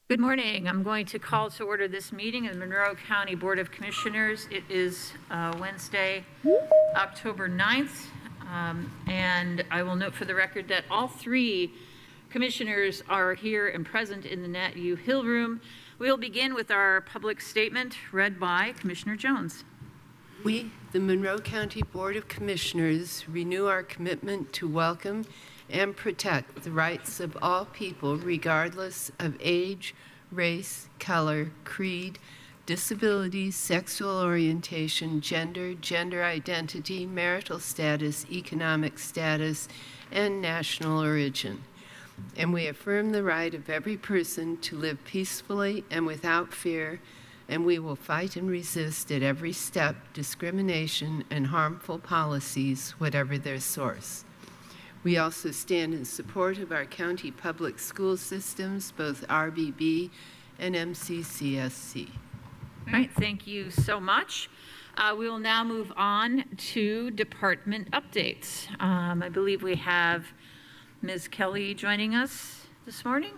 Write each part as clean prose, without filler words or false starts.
Good morning. I'm going to call to order this meeting of the Monroe County Board of Commissioners. It is Wednesday, October 9th, and I will note for the record that all three commissioners are here and present in the Nat U Hill room. We'll begin with our public statement read by Commissioner Jones. We, the Monroe County Board of Commissioners, renew our commitment to welcome and protect the rights of all people regardless of age, race, color, creed, disability, sexual orientation, gender identity, marital status, economic status, and national origin. And we affirm the right of every person to live peacefully and without fear, and we will fight and resist at every step discrimination and harmful policies, whatever their source. We also stand in support of our county public school systems, both RBB and MCCSC. All right, thank you so much. We will now move on to department updates. I believe we have Ms. Kelly joining us this morning.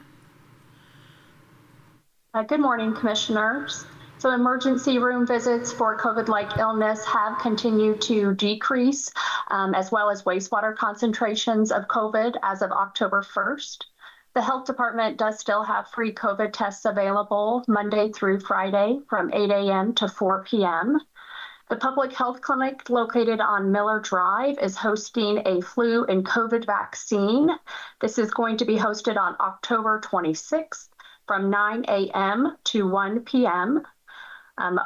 Good morning, Commissioners. So emergency room visits for COVID-like illness have continued to decrease, as well as wastewater concentrations of COVID as of October 1st. The health department does still have free COVID tests available Monday through Friday from 8 a.m. to 4 p.m. The public health clinic located on Miller Drive is hosting a flu and COVID vaccine. This is going to be hosted on October 26th from 9 a.m. to 1 p.m.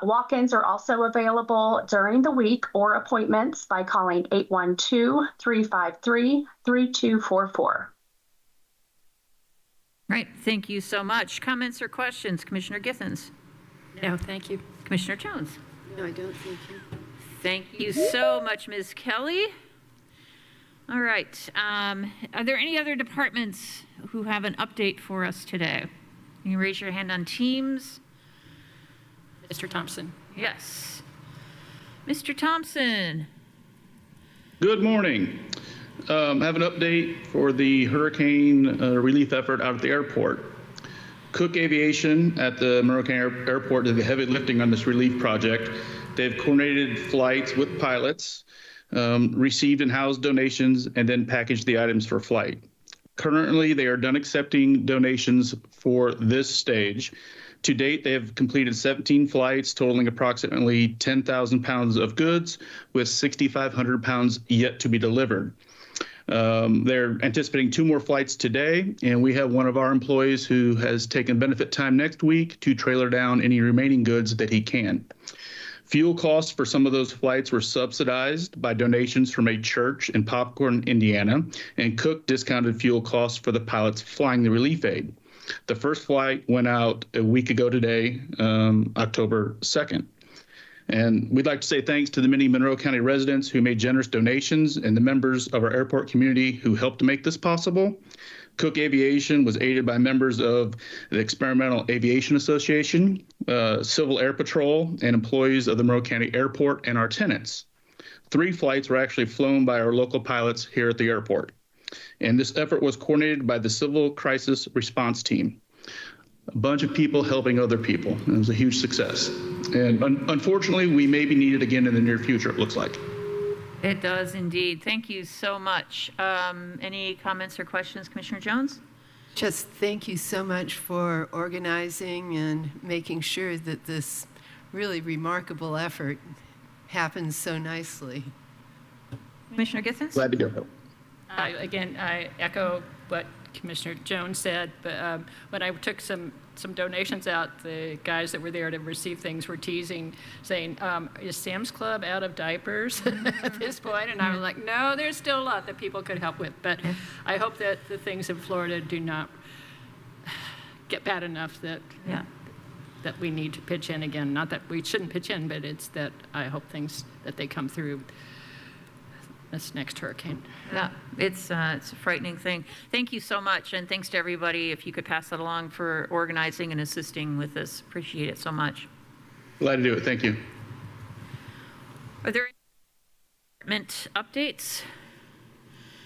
Walk-ins are also available during the week or appointments by calling 812-353-3244. Right, thank you so much. Comments or questions? Commissioner Githens? No, thank you. Commissioner Jones? No, I don't thank you. Thank you so much, Ms. Kelly. All right, are there any other departments who have an update for us today? You can raise your hand on Teams. Mr. Thompson. Yes. Mr. Thompson. Good morning. I have an update for the hurricane relief effort out at the airport. Cook Aviation at the Monroe County Airport did the heavy lifting on this relief project. They've coordinated flights with pilots, received and housed donations, and then packaged the items for flight. Currently, they are done accepting donations for this stage. To date, they have completed 17 flights, totaling approximately 10,000 pounds of goods, with 6,500 pounds yet to be delivered. They're anticipating 2 more flights today, and we have one of our employees who has taken benefit time next week to trailer down any remaining goods that he can. Fuel costs for some of those flights were subsidized by donations from a church in Popcorn, Indiana, and Cook discounted fuel costs for the pilots flying the relief aid. The first flight went out a week ago today, October 2nd. And we'd like to say thanks to the many Monroe County residents who made generous donations and the members of our airport community who helped to make this possible. Cook Aviation was aided by members of the Experimental Aviation Association, Civil Air Patrol, and employees of the Monroe County Airport and our tenants. 3 flights were actually flown by our local pilots here at the airport. And this effort was coordinated by the Civil Crisis Response Team. A bunch of people helping other people. It was a huge success. And unfortunately, we may be needed again in the near future, it looks like. It does indeed. Thank you so much. Any comments or questions, Commissioner Jones? Just thank you so much for organizing and making sure that this really remarkable effort happens so nicely. Commissioner Githens? Glad to hear it. Again, I echo what Commissioner Jones said, but when I took some donations out, the guys that were there to receive things were teasing, saying, is Sam's Club out of diapers at this point? And I was like, no, there's still a lot that people could help with. But I hope that the things in Florida do not get bad enough that that we need to pitch in again. Not that we shouldn't pitch in, but it's that I hope things that they come through this next hurricane. Yeah, it's a frightening thing. Thank you so much, and thanks to everybody. If you could pass that along for organizing and assisting with this, appreciate it so much. Glad to do it. Thank you. Are there any department updates?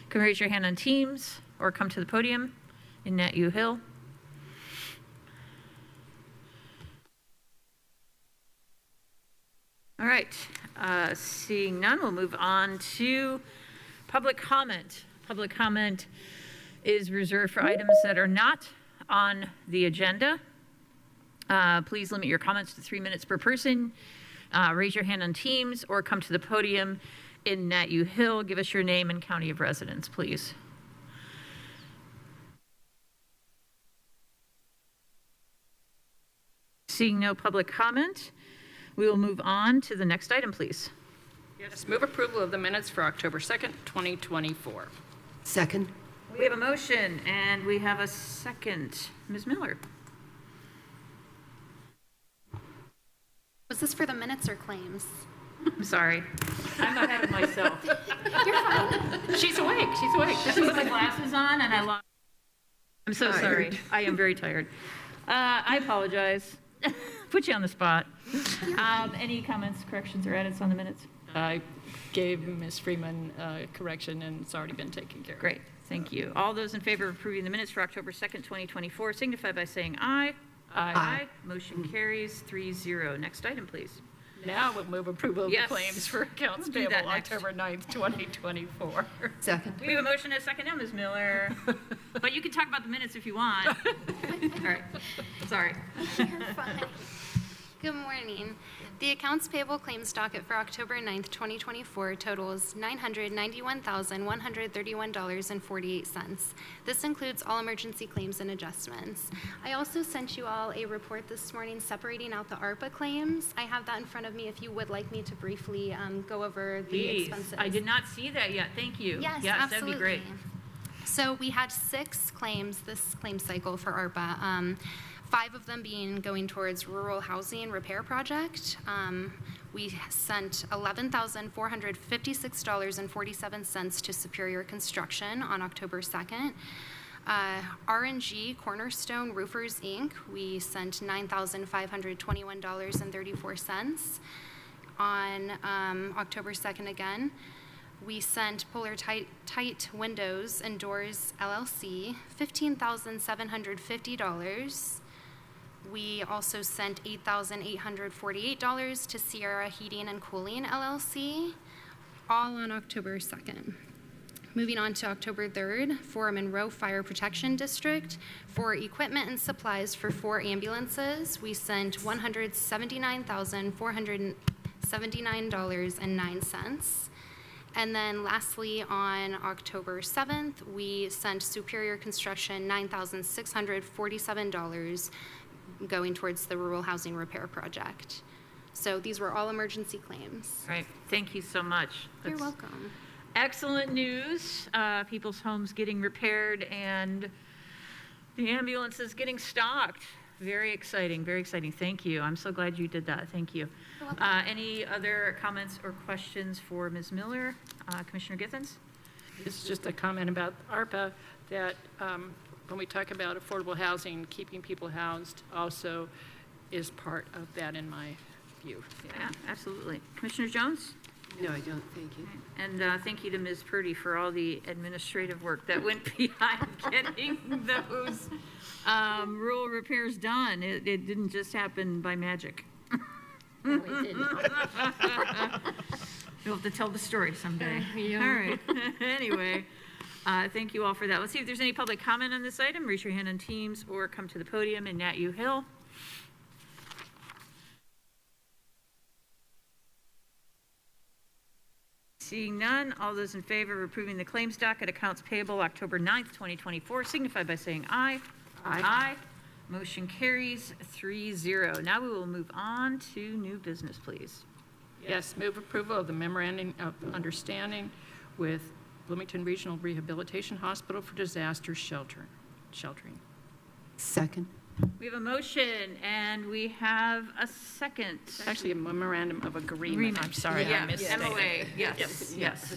Can raise your hand on Teams or come to the podium in Nat U Hill. All right, seeing none, we'll move on to public comment. Public comment is reserved for items that are not on the agenda. Please limit your comments to 3 minutes per person. Raise your hand on Teams or come to the podium in Nat U Hill. Give us your name and county of residence, please. Seeing no public comment, we will move on to the next item, please. Yes, move approval of the minutes for October 2nd, 2024. Second. We have a motion and we have a second. Ms. Miller. Was this for the minutes or claims? I'm sorry. I'm ahead of myself. You're fine. She's awake. She's awake. I put my glasses on and I lost. I'm so sorry. Tired. I am very tired. I apologize. Put you on the spot. Any comments, corrections, or edits on the minutes? I gave Ms. Freeman a correction, and it's already been taken care of. Great. Thank you. All those in favor of approving the minutes for October 2nd, 2024, signify by saying aye. Aye. Motion carries 3-0. Next item, please. Now we'll move approval of Yes. the claims for accounts We'll do that payable next. October 9th, 2024. Second. We have a motion and a second now, Ms. Miller. But you can talk about the minutes if you want. All right. Sorry. You're fine. Good morning. The accounts payable claims docket for October 9th, 2024 totals $991,131.48. This includes all emergency claims and adjustments. I also sent you all a report this morning separating out the ARPA claims. I have that in front of me if you would like me to briefly go over the Please. expenses. I did not see that yet. Thank you. Yes, that'd absolutely. be great. So we had 6 claims this claim cycle for ARPA. 5 of them being going towards rural housing repair project. We sent $11,456.47 to Superior Construction on October 2nd. R&G Cornerstone Roofers, Inc., we sent $9,521.34. On October 2nd again, we sent Polar Tight Windows and Doors, LLC, $15,750. We also sent $8,848 to Sierra Heating and Cooling, LLC, all on October 2nd. Moving on to October 3rd, for Monroe Fire Protection District, for equipment and supplies for 4 ambulances, we sent $179,479.09. And then lastly, on October 7th, we sent Superior Construction $9,647 going towards the rural housing repair project. So these were all emergency claims. All right. Thank you so much. You're That's welcome. excellent news. People's homes getting repaired and the ambulances getting stocked. Very exciting. Very exciting. Thank you. I'm so glad you did that. Thank you. You're welcome. Any other comments or questions for Ms. Miller? Commissioner Githens? This is just a comment about ARPA, that when we talk about affordable housing, keeping people housed also is part of that in my view. Yeah, absolutely. Commissioner Jones? No, I don't. Thank you. And thank you to Ms. Purdy for all the administrative work that went behind getting those rural repairs done. It didn't just happen by magic. No, we didn't. You'll have to tell the story someday. Yeah. All right. Anyway, thank you all for that. Let's see if there's any public comment on this item. Raise your hand on Teams or come to the podium in Nat U Hill. Seeing none, all those in favor of approving the claims docket accounts payable October 9th, 2024, signify by saying aye. Aye. Motion carries 3-0. Now we will move on to new business, please. Yes, move approval of the memorandum of understanding with Bloomington Regional Rehabilitation Hospital for disaster sheltering. Second. We have a motion and we have a second. It's actually a memorandum of agreement. I'm sorry, I Yeah, misstated. MOA, yes, Yes. yes.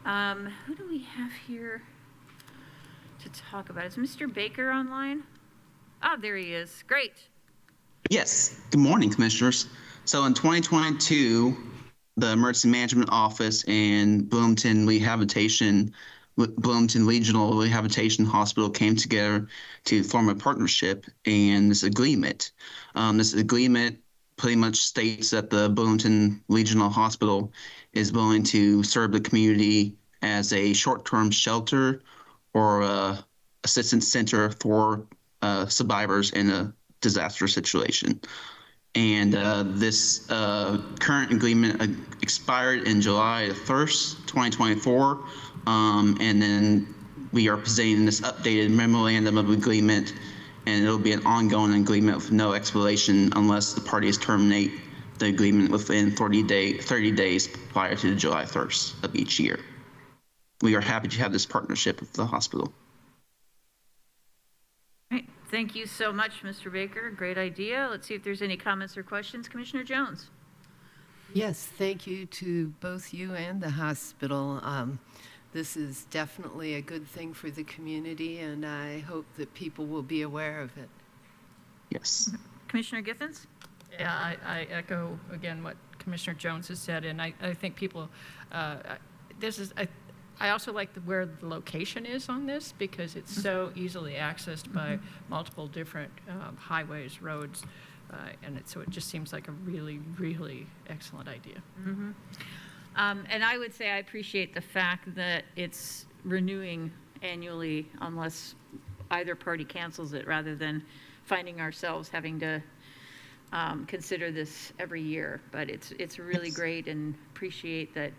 Who do we have here to talk about? Is Mr. Baker online? Oh, there he is. Great. Yes. Good morning, Commissioners. So in 2022, the Emergency Management Office and Bloomington Regional Rehabilitation Hospital came together to form a partnership and this agreement. This agreement pretty much states that the Bloomington Regional Hospital is willing to serve the community as a short-term shelter or assistance center for survivors in a disaster situation. And this current agreement expired in July 1st, 2024. And then we are presenting this updated memorandum of agreement, and it'll be an ongoing agreement with no expiration unless the parties terminate the agreement within 30 days prior to July 1st of each year. We are happy to have this partnership with the hospital. All right. Thank you so much, Mr. Baker. Great idea. Let's see if there's any comments or questions. Commissioner Jones. Yes, thank you to both you and the hospital. This is definitely a good thing for the community, and I hope that people will be aware of it. Yes. Commissioner Githens? Yeah, I echo again what Commissioner Jones has said, and I think people, I also like where the location is on this because it's so easily accessed by multiple different highways, roads, and so it just seems like a really, really excellent idea. And I would say I appreciate the fact that it's renewing annually unless either party cancels it, rather than finding ourselves having to consider this every year. But it's really great, and appreciate that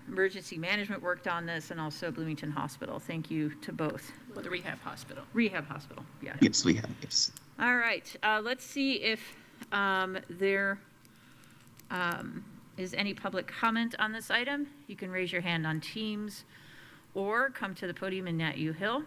emergency management worked on this, and also Bloomington Hospital. Thank you to both. Well, the rehab hospital. Rehab hospital, yeah. Yes, we have. Yes. All right, let's see if there is any public comment on this item. You can raise your hand on Teams or come to the podium in Nat U Hill.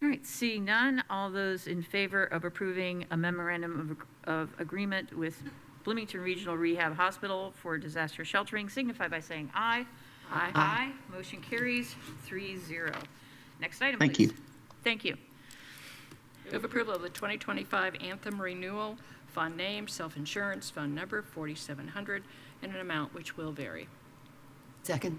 All right, seeing none, all those in favor of approving a memorandum of agreement with Bloomington Regional Rehab Hospital for disaster sheltering signify by saying aye. Aye. Aye. Motion carries 3-0. Next item, Thank please. you. Thank you. Move approval of the 2025 Anthem Renewal, Fund Name, Self-Insurance, Fund Number 4700, and an amount which will vary. Second.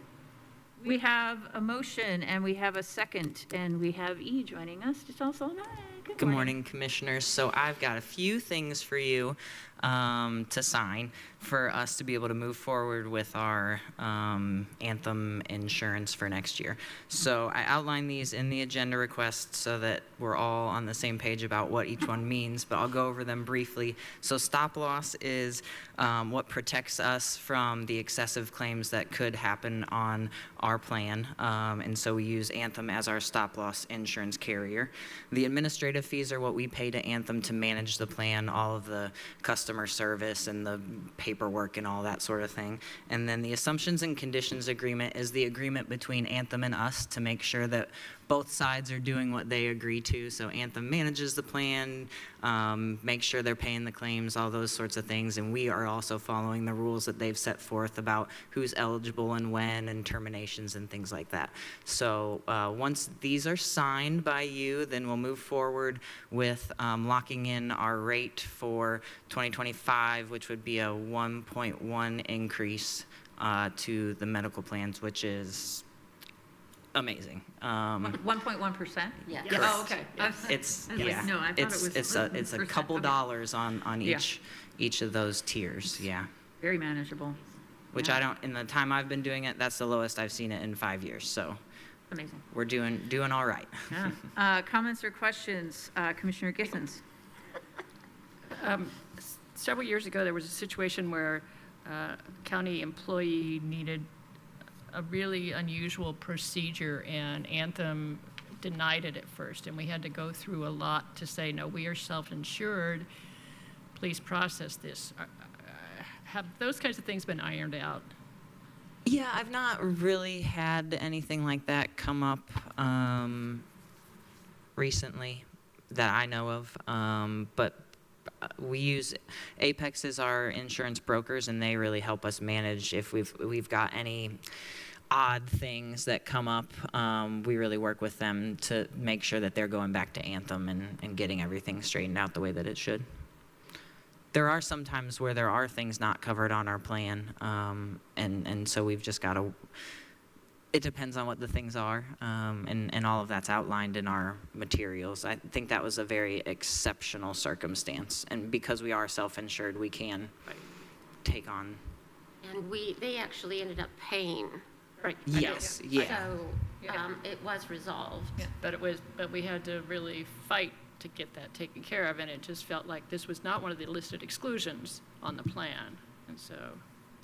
We have a motion and we have a second, and we have E joining us to tell us all about it. Good morning, Commissioners. So I've got a few things for you to sign for us to be able to move forward with our Anthem insurance for next year. So I outlined these in the agenda request so that we're all on the same page about what each one means, but I'll go over them briefly. So stop loss is what protects us from the excessive claims that could happen on our plan, and so we use Anthem as our stop loss insurance carrier. The administrative fees are what we pay to Anthem to manage the plan, all of the customer service and the paperwork and all that sort of thing. And then the assumptions and conditions agreement is the agreement between Anthem and us to make sure that both sides are doing what they agree to. So Anthem manages the plan, makes sure they're paying the claims, all those sorts of things. And we are also following the rules that they've set forth about who's eligible and when, and terminations and things like that. So once these are signed by you, then we'll move forward with locking in our rate for 2025, which would be a 1.1 increase to the medical plans, which is amazing. 1.1%? Yes. Oh, okay. It's I was like, no, I thought it was it's a couple okay. dollars on Yeah. each of those tiers. Yeah. Very manageable. Which Yeah. I don't, in the time I've been doing it, that's the lowest I've seen it in 5 years. So Amazing. we're doing all right. Yeah. Comments or questions? Commissioner Githens? Several years ago, there was a situation where a county employee needed a really unusual procedure, and Anthem denied it at first, and we had to go through a lot to say, no, we are self-insured, please process this. Have those kinds of things been ironed out? Yeah, I've not really had anything like that come up recently that I know of, but we use Apex as our insurance brokers, and they really help us manage if we've got any odd things that come up. We really work with them to make sure that they're going back to Anthem and getting everything straightened out the way that it should. There are some times where there are things not covered on our plan, and so we've just got to It depends on what the things are, and all of that's outlined in our materials. I think that was a very exceptional circumstance, and because we are self-insured, we can take on. And they actually ended up paying. Right. Yes, yeah. So it was resolved. Yeah, but we had to really fight to get that taken care of, and it just felt like this was not one of the listed exclusions on the plan. And so,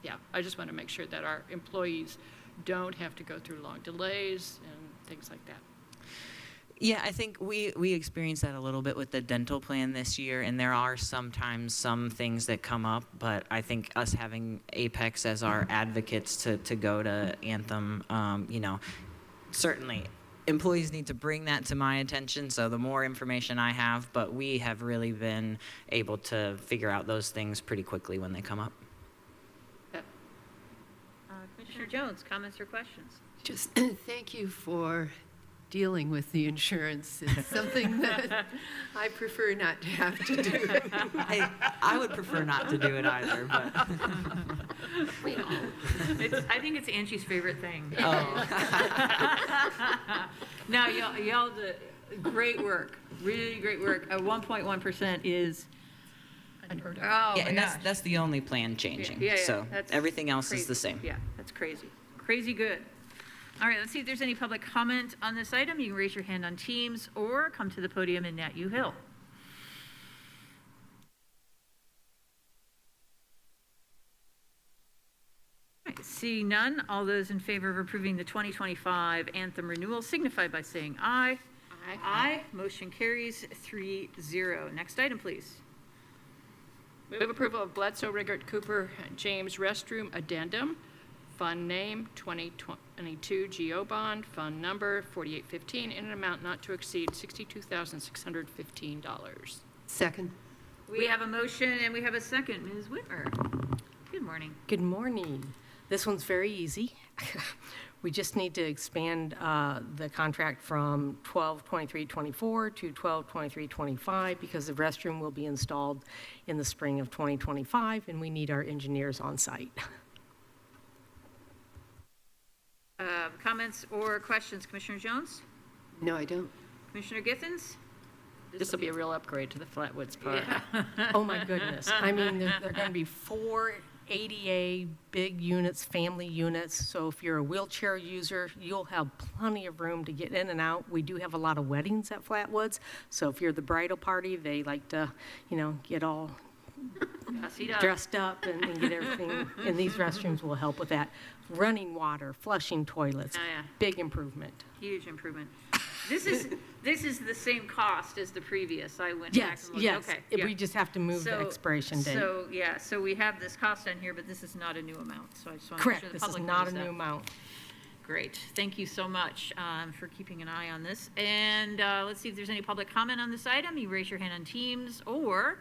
yeah, I just want to make sure that our employees don't have to go through long delays and things like that. Yeah, I think we experienced that a little bit with the dental plan this year, and there are sometimes some things that come up, but I think us having Apex as our advocates to go to Anthem, certainly employees need to bring that to my attention, so the more information I have, but we have really been able to figure out those things pretty quickly when they come up. Commissioner Jones, comments or questions? Just thank you for dealing with the insurance. It's something that I prefer not to have to do. I would prefer not to do it either, but I think it's Angie's favorite thing. oh. No, y'all did great work, really great work. 1.1% is Unheard of. Oh, Yeah, my and gosh. that's the only plan changing. Yeah, So that's everything else crazy. is the same. Yeah, that's crazy. Crazy good. All right, let's see if there's any public comment on this item. You can raise your hand on Teams or come to the podium in Nat U Hill. All right, seeing none, all those in favor of approving the 2025 Anthem renewal signify by saying aye. Aye. Aye. Motion carries 3-0. Next item, please. Move approval of Bledsoe Riggert Cooper James Restroom Addendum. Fund name 2022 GO Bond. Fund number 4815 in an amount not to exceed $62,615. Second. We have a motion and we have a second. Ms. Whitmer. Good morning. Good morning. This one's very easy. We just need to expand the contract from 12/23/24 to 12/23/25 because the restroom will be installed in the spring of 2025 and we need our engineers on site. Comments or questions? Commissioner Jones? No, I don't. Commissioner Githens? This will be a real upgrade to the Flatwoods Park. Oh my goodness. I mean, there are going to be 4 ADA big units, family units. So if you're a wheelchair user, you'll have plenty of room to get in and out. We do have a lot of weddings at Flatwoods. So if you're the bridal party, they like to, get all dressed up and get everything. And these restrooms will help with that. Running water, flushing toilets, Oh, yeah. big improvement. Huge improvement. This is the same cost as the previous. I went back Yes, and looked. yes. Okay. Yeah. We just have to move the So- expiration date. So we have this cost on here, but this is not a new amount. So I just want to make Correct, sure the this is public not a knows that. new amount. Great. Thank you so much for keeping an eye on this. And let's see if there's any public comment on this item. You raise your hand on Teams or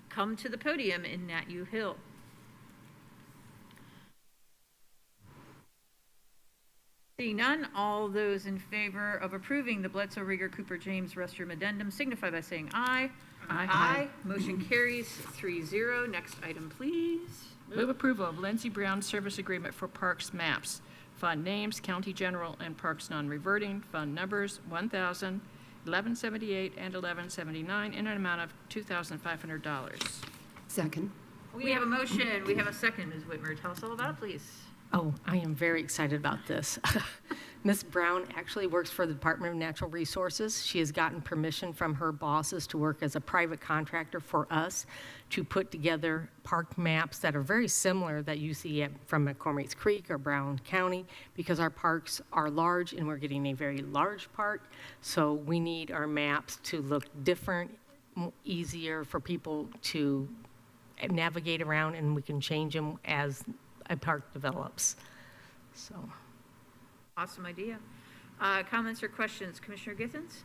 come to the podium in Nat U Hill. Seeing none, all those in favor of approving the Bledsoe Riggert Cooper James restroom addendum signify by saying aye. Aye. Motion carries 3-0. Next item, please. Move approval of Lindsey Brown Service Agreement for Parks Maps. Fund names, County General and Parks Non-Reverting. Fund numbers 1,000, 1178, and 1179 in an amount of $2,500. Second. We have a motion. We have a second. Ms. Whitmer, tell us all about it, please. Oh, I am very excited about this. Ms. Brown actually works for the Department of Natural Resources. She has gotten permission from her bosses to work as a private contractor for us to put together park maps that are very similar that you see from McCormick's Creek or Brown County because our parks are large and we're getting a very large park. So we need our maps to look different, easier for people to navigate around, and we can change them as a park develops. So. Awesome idea. Comments or questions? Commissioner Githens?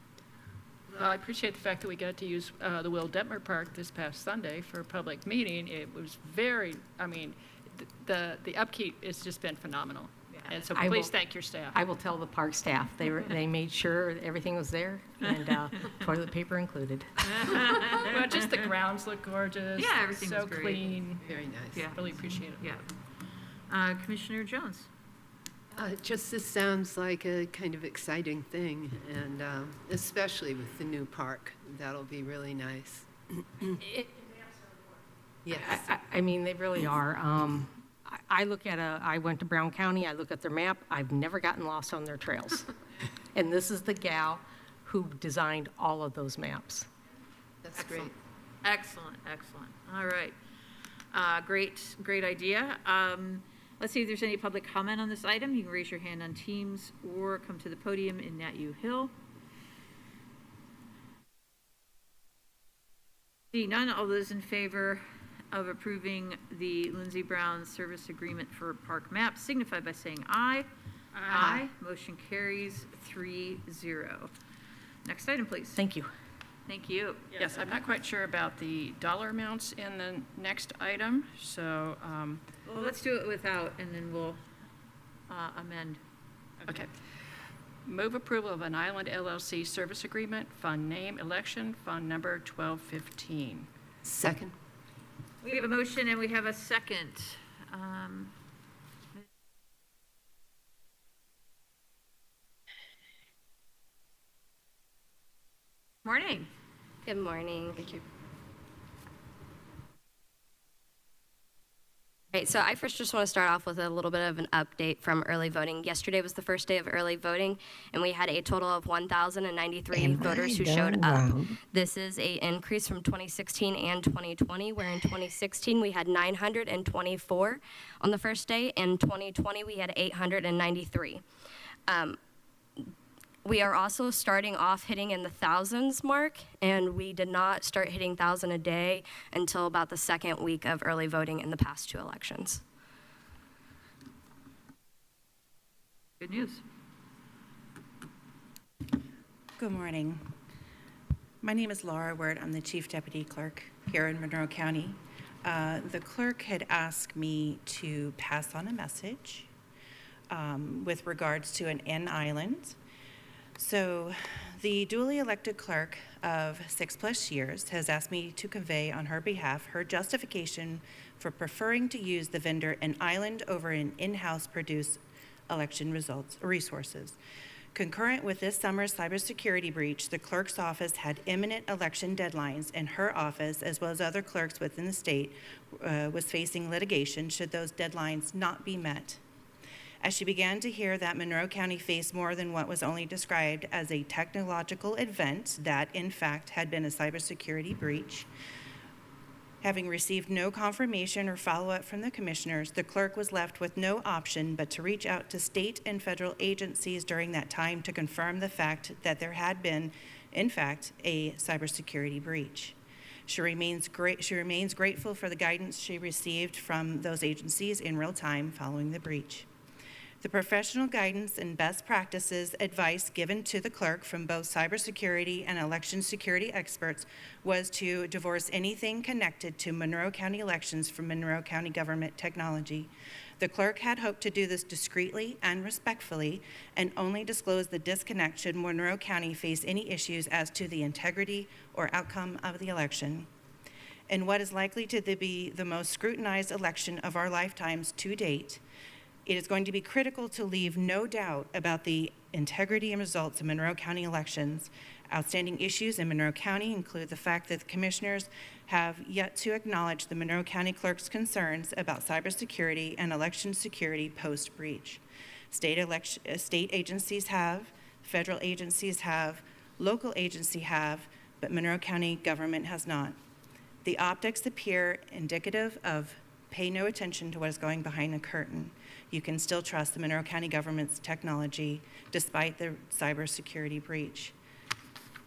Well, I appreciate the fact that we got to use the Will Detmer Park this past Sunday for a public meeting. It was very, the upkeep has just been phenomenal. And so please thank your staff. I will tell the park staff. They made sure everything was there and toilet paper included. Well, just the grounds look gorgeous. Yeah, everything so was great. clean. Very nice. Yeah. Really appreciate it. Yeah. Commissioner Jones? This sounds like a kind of exciting thing, and especially with the new park. That'll be really nice. Yes. I mean, they really are. I went to Brown County, I look at their map, I've never gotten lost on their trails. And this is the gal who designed all of those maps. That's great. Excellent, excellent. All right. Great idea. Let's see if there's any public comment on this item. You can raise your hand on Teams or come to the podium in Nat U Hill. See none, all those in favor of approving the Lindsey Brown service agreement for park maps signify by saying aye. Aye. Motion carries 3-0. Next item, please. Thank you. Thank you. Yes, I'm not quite sure about the dollar amounts in the next item, so. Well, let's do it without, and then we'll amend. Okay. Move approval of an Island LLC service agreement, fund name, election, fund number 1215. Second. We have a motion and we have a second. Morning. Good morning. Thank you. Right, so I first just want to start off with a little bit of an update from early voting. Yesterday was the first day of early voting, and we had a total of 1,093 voters who showed up. This is an increase from 2016 and 2020, where in 2016 we had 924 on the first day, and 2020 we had 893. We are also starting off hitting in the thousands mark, and we did not start hitting 1,000 a day until about the second week of early voting in the past two elections. Good news. Good morning. My name is Laura Word. I'm the Chief Deputy Clerk here in Monroe County. The clerk had asked me to pass on a message with regards to an N-Island. So the duly elected clerk of 6+ years has asked me to convey on her behalf her justification for preferring to use the vendor N-Island over an in-house produced election resources. Concurrent with this summer's cybersecurity breach, the clerk's office had imminent election deadlines, and her office, as well as other clerks within the state, was facing litigation should those deadlines not be met. As she began to hear that Monroe County faced more than what was only described as a technological event that, in fact, had been a cybersecurity breach, having received no confirmation or follow-up from the commissioners, the clerk was left with no option but to reach out to state and federal agencies during that time to confirm the fact that there had been, in fact, a cybersecurity breach. She remains grateful for the guidance she received from those agencies in real time following the breach. The professional guidance and best practices advice given to the clerk from both cybersecurity and election security experts was to divorce anything connected to Monroe County elections from Monroe County government technology. The clerk had hoped to do this discreetly and respectfully and only disclose the disconnect should Monroe County face any issues as to the integrity or outcome of the election. In what is likely to be the most scrutinized election of our lifetimes to date, it is going to be critical to leave no doubt about the integrity and results of Monroe County elections. Outstanding issues in Monroe County include the fact that the commissioners have yet to acknowledge the Monroe County clerk's concerns about cybersecurity and election security post-breach. State agencies have, federal agencies have, local agencies have, but Monroe County government has not. The optics appear indicative of pay no attention to what is going behind the curtain. You can still trust the Monroe County government's technology despite the cybersecurity breach.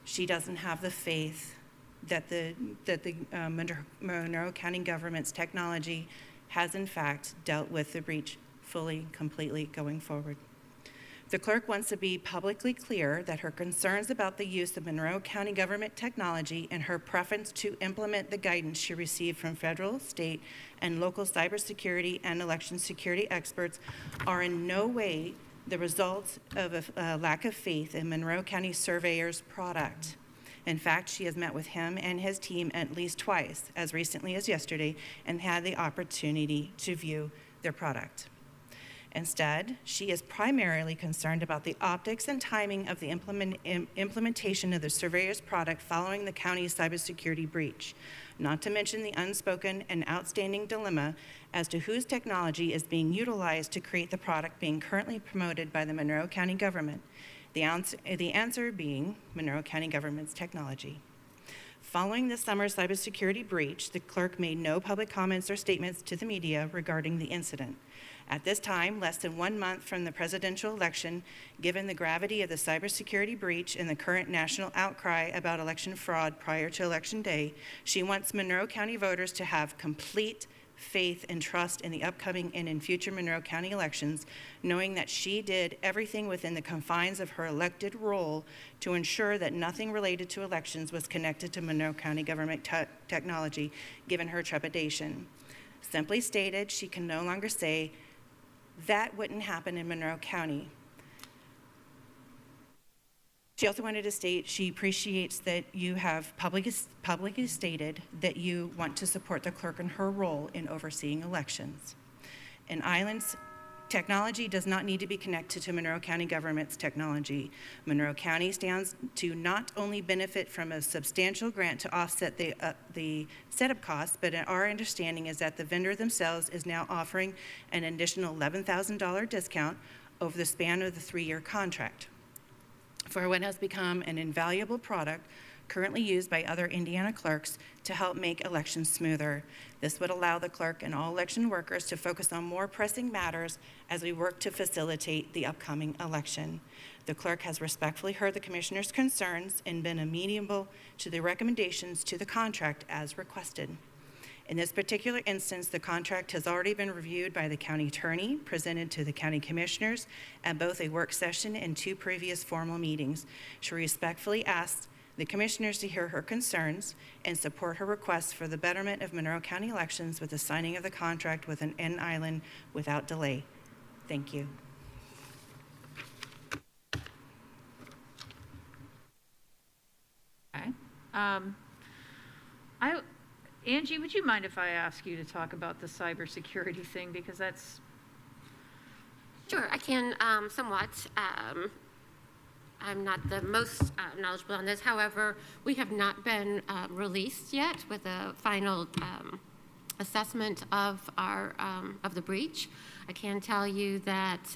She doesn't have the faith that the Monroe County government's technology has in fact dealt with the breach fully, completely going forward. The clerk wants to be publicly clear that her concerns about the use of Monroe County government technology and her preference to implement the guidance she received from federal, state, and local cybersecurity and election security experts are in no way the result of a lack of faith in Monroe County surveyor's product. In fact, she has met with him and his team at least twice, as recently as yesterday, and had the opportunity to view their product. Instead, she is primarily concerned about the optics and timing of the implementation of the surveyor's product following the county's cybersecurity breach, not to mention the unspoken and outstanding dilemma as to whose technology is being utilized to create the product being currently promoted by the Monroe County government. The answer being Monroe County government's technology. Following the summer cybersecurity breach, the clerk made no public comments or statements to the media regarding the incident. At this time, less than 1 month from the presidential election, given the gravity of the cybersecurity breach and the current national outcry about election fraud prior to Election Day, she wants Monroe County voters to have complete faith and trust in the upcoming and in future Monroe County elections, knowing that she did everything within the confines of her elected role to ensure that nothing related to elections was connected to Monroe County government technology, given her trepidation. Simply stated, she can no longer say, that wouldn't happen in Monroe County. She also wanted to state she appreciates that you have publicly stated that you want to support the clerk in her role in overseeing elections. In Island's technology does not need to be connected to Monroe County government's technology. Monroe County stands to not only benefit from a substantial grant to offset the setup costs, but our understanding is that the vendor themselves is now offering an additional $11,000 discount over the span of the 3-year contract for what has become an invaluable product currently used by other Indiana clerks to help make elections smoother. This would allow the clerk and all election workers to focus on more pressing matters as we work to facilitate the upcoming election. The clerk has respectfully heard the commissioner's concerns and been amenable to the recommendations to the contract as requested. In this particular instance, the contract has already been reviewed by the county attorney, presented to the county commissioners at both a work session and 2 previous formal meetings. She respectfully asks the commissioners to hear her concerns and support her requests for the betterment of Monroe County elections with the signing of the contract with an N Island without delay. Thank you. Okay. Angie, would you mind if I ask you to talk about the cybersecurity thing, because that's... Sure, I can somewhat. I'm not the most knowledgeable on this. However, we have not been released yet with a final assessment of our of the breach. I can tell you that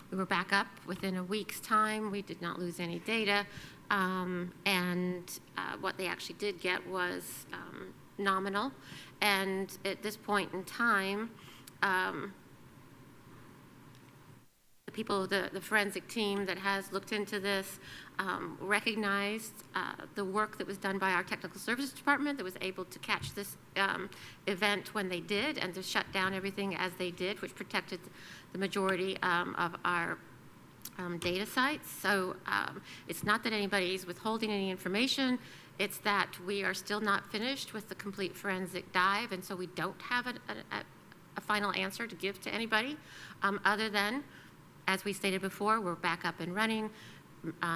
we were back up within a week's time. We did not lose any data, and what they actually did get was nominal. And at this point in time, the people, the forensic team that has looked into this recognized the work that was done by our technical services department that was able to catch this event when they did and to shut down everything as they did, which protected the majority of our data sites. So it's not that anybody's withholding any information, it's that we are still not finished with the complete forensic dive, and so we don't have a final answer to give to anybody other than, as we stated before, we're back up and running.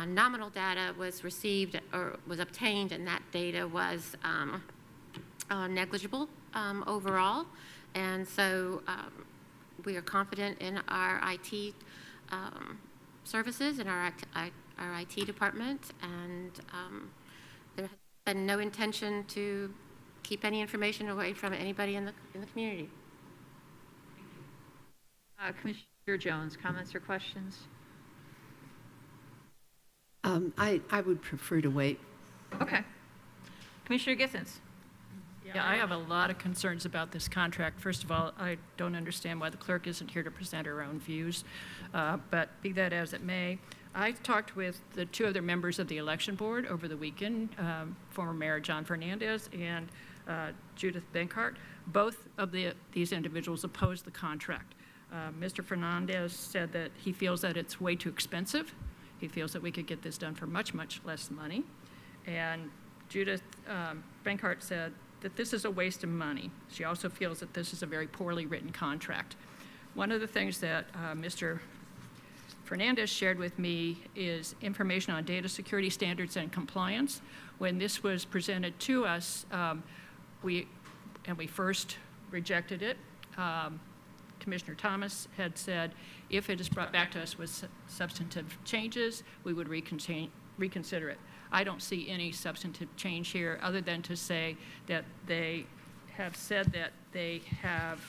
Nominal data was received or was obtained, and that data was negligible overall. And so we are confident in our IT services and our IT department, and there has been no intention to keep any information away from anybody in the community. Commissioner Jones, comments or questions? I would prefer to wait. Okay. Commissioner Githens. Yeah, I have a lot of concerns about this contract. First of all, I don't understand why the clerk isn't here to present her own views, but be that as it may, I talked with the 2 other members of the election board over the weekend, former Mayor John Fernandez and Judith Benkart. Both of these individuals opposed the contract. Mr. Fernandez said that he feels that it's way too expensive. He feels that we could get this done for much, much less money. And Judith Benkart said that this is a waste of money. She also feels that this is a very poorly written contract. One of the things that Mr. Fernandez shared with me is information on data security standards and compliance. When this was presented to us, we first rejected it. Commissioner Thomas had said, if it is brought back to us with substantive changes, we would reconsider it. I don't see any substantive change here other than to say that they have said that they have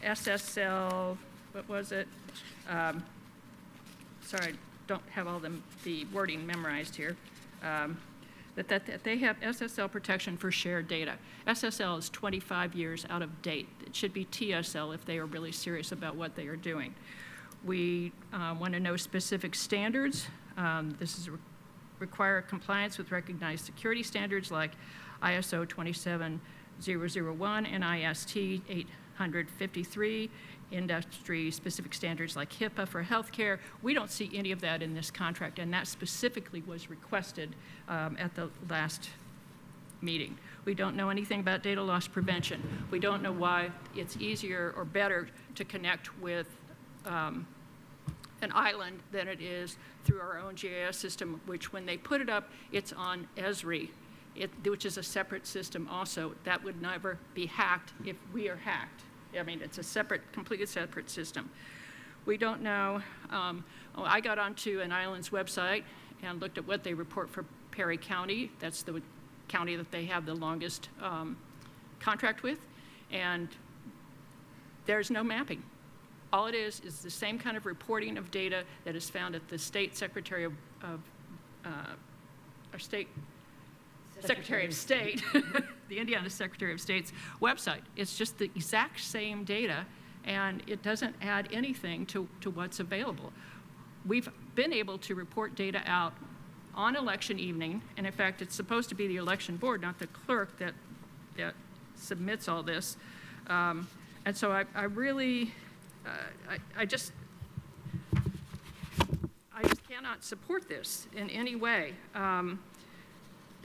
SSL, what was it? Sorry, I don't have all the wording memorized here. That they have SSL protection for shared data. SSL is 25 years out of date. It should be TSL if they are really serious about what they are doing. We want to know specific standards. This is require compliance with recognized security standards like ISO 27001 and IST 853, industry-specific standards like HIPAA for healthcare. We don't see any of that in this contract, and that specifically was requested at the last meeting. We don't know anything about data loss prevention. We don't know why it's easier or better to connect with an island than it is through our own GIS system, which when they put it up, it's on Esri, which is a separate system also. That would never be hacked if we are hacked. I mean, it's a separate, completely separate system. We don't know. I got onto an island's website and looked at what they report for Perry County. That's the county that they have the longest contract with, and there's no mapping. All it is the same kind of reporting of data that is found at the State Secretary of Secretary of State, the Indiana Secretary of State's website. It's just the exact same data, and it doesn't add anything to what's available. We've been able to report data out on election evening, and in fact, it's supposed to be the election board, not the clerk, that submits all this. And so I really, I just cannot support this in any way.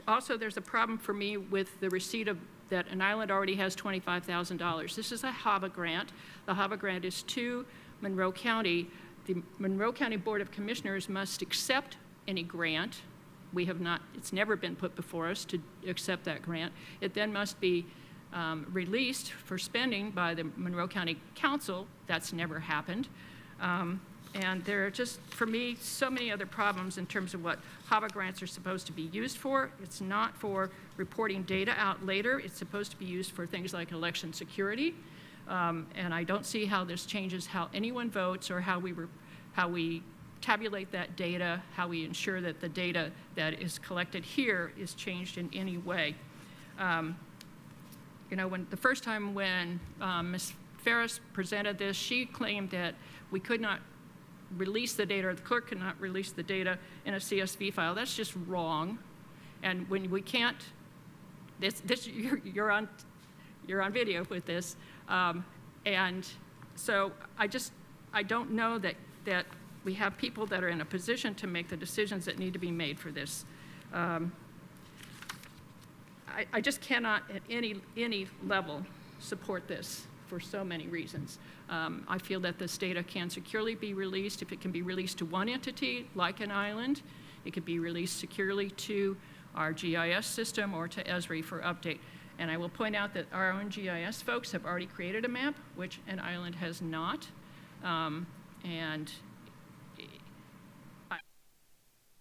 Also, there's a problem for me with the receipt of that an island already has $25,000. This is a HAVA grant. The HAVA grant is to Monroe County. The Monroe County Board of Commissioners must accept any grant. We have not, it's never been put before us to accept that grant. It then must be released for spending by the Monroe County Council. That's never happened. And there are just, for me, so many other problems in terms of what HAVA grants are supposed to be used for. It's not for reporting data out later. It's supposed to be used for things like election security. And I don't see how this changes how anyone votes or how we tabulate that data, how we ensure that the data that is collected here is changed in any way. You know, when the first time when Ms. Ferris presented this, she claimed that we could not release the data, or the clerk could not release the data in a CSV file. That's just wrong. And when we can't, you're on video with this, and so I don't know that we have people that are in a position to make the decisions that need to be made for this. I just cannot at any level support this for so many reasons. I feel that this data can securely be released. If it can be released to one entity, like an island, it could be released securely to our GIS system or to Esri for update. And I will point out that our own GIS folks have already created a map, which an island has not. And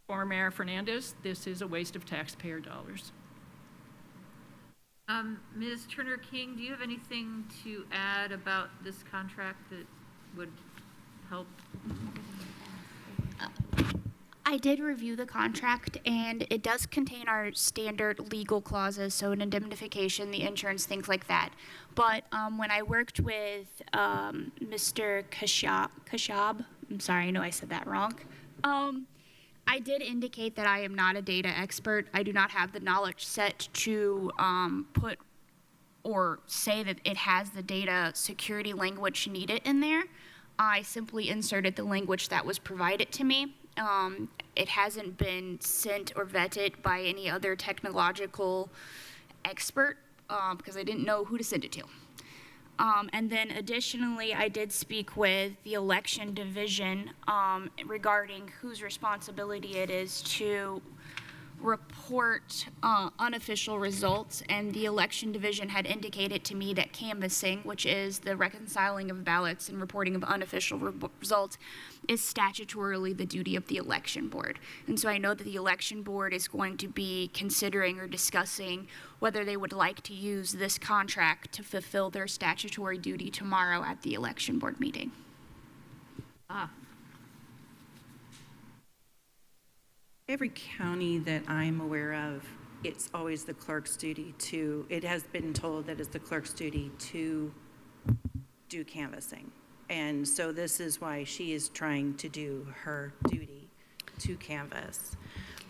former Mayor Fernandez, this is a waste of taxpayer dollars. Ms. Turner-King, do you have anything to add about this contract that would help? I did review the contract, and it does contain our standard legal clauses, so an indemnification, the insurance, things like that. But when I worked with Mr. Kashab, I'm sorry, I know I said that wrong. I did indicate that I am not a data expert. I do not have the knowledge set to put or say that it has the data security language needed in there. I simply inserted the language that was provided to me. It hasn't been sent or vetted by any other technological expert because I didn't know who to send it to. And then additionally, I did speak with the election division regarding whose responsibility it is to report unofficial results, and the election division had indicated to me that canvassing, which is the reconciling of ballots and reporting of unofficial results, is statutorily the duty of the election board. And so I know that the election board is going to be considering or discussing whether they would like to use this contract to fulfill their statutory duty tomorrow at the election board meeting. Every county that I'm aware of, it's always the clerk's duty to, it has been told that it's the clerk's duty to do canvassing. And so this is why she is trying to do her duty to canvass.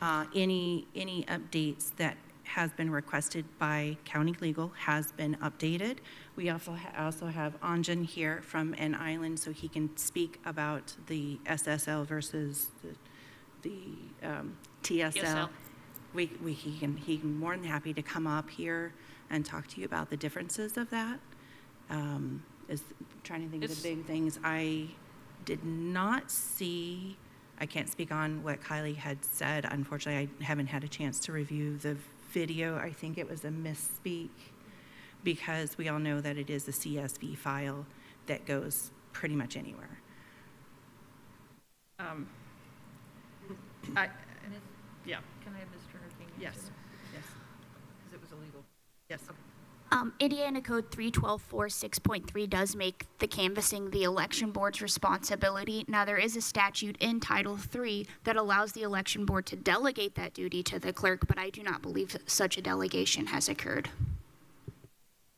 Any updates that has been requested by county legal has been updated. We also have Anjan here from N Island, so he can speak about the SSL versus the TSL. He can more than happy to come up here and talk to you about the differences of that. Is trying to think of the big things. I did not see, I can't speak on what Kylie had said. Unfortunately, I haven't had a chance to review the video. I think it was a misspeak because we all know that it is a CSV file that goes pretty much anywhere. Yeah. Can I have Ms. Turner King? Yes. Yes. Because it was illegal. Yes. Indiana Code 3124.6.3 does make the canvassing the election board's responsibility. Now, there is a statute in Title III that allows the election board to delegate that duty to the clerk, but I do not believe that such a delegation has occurred.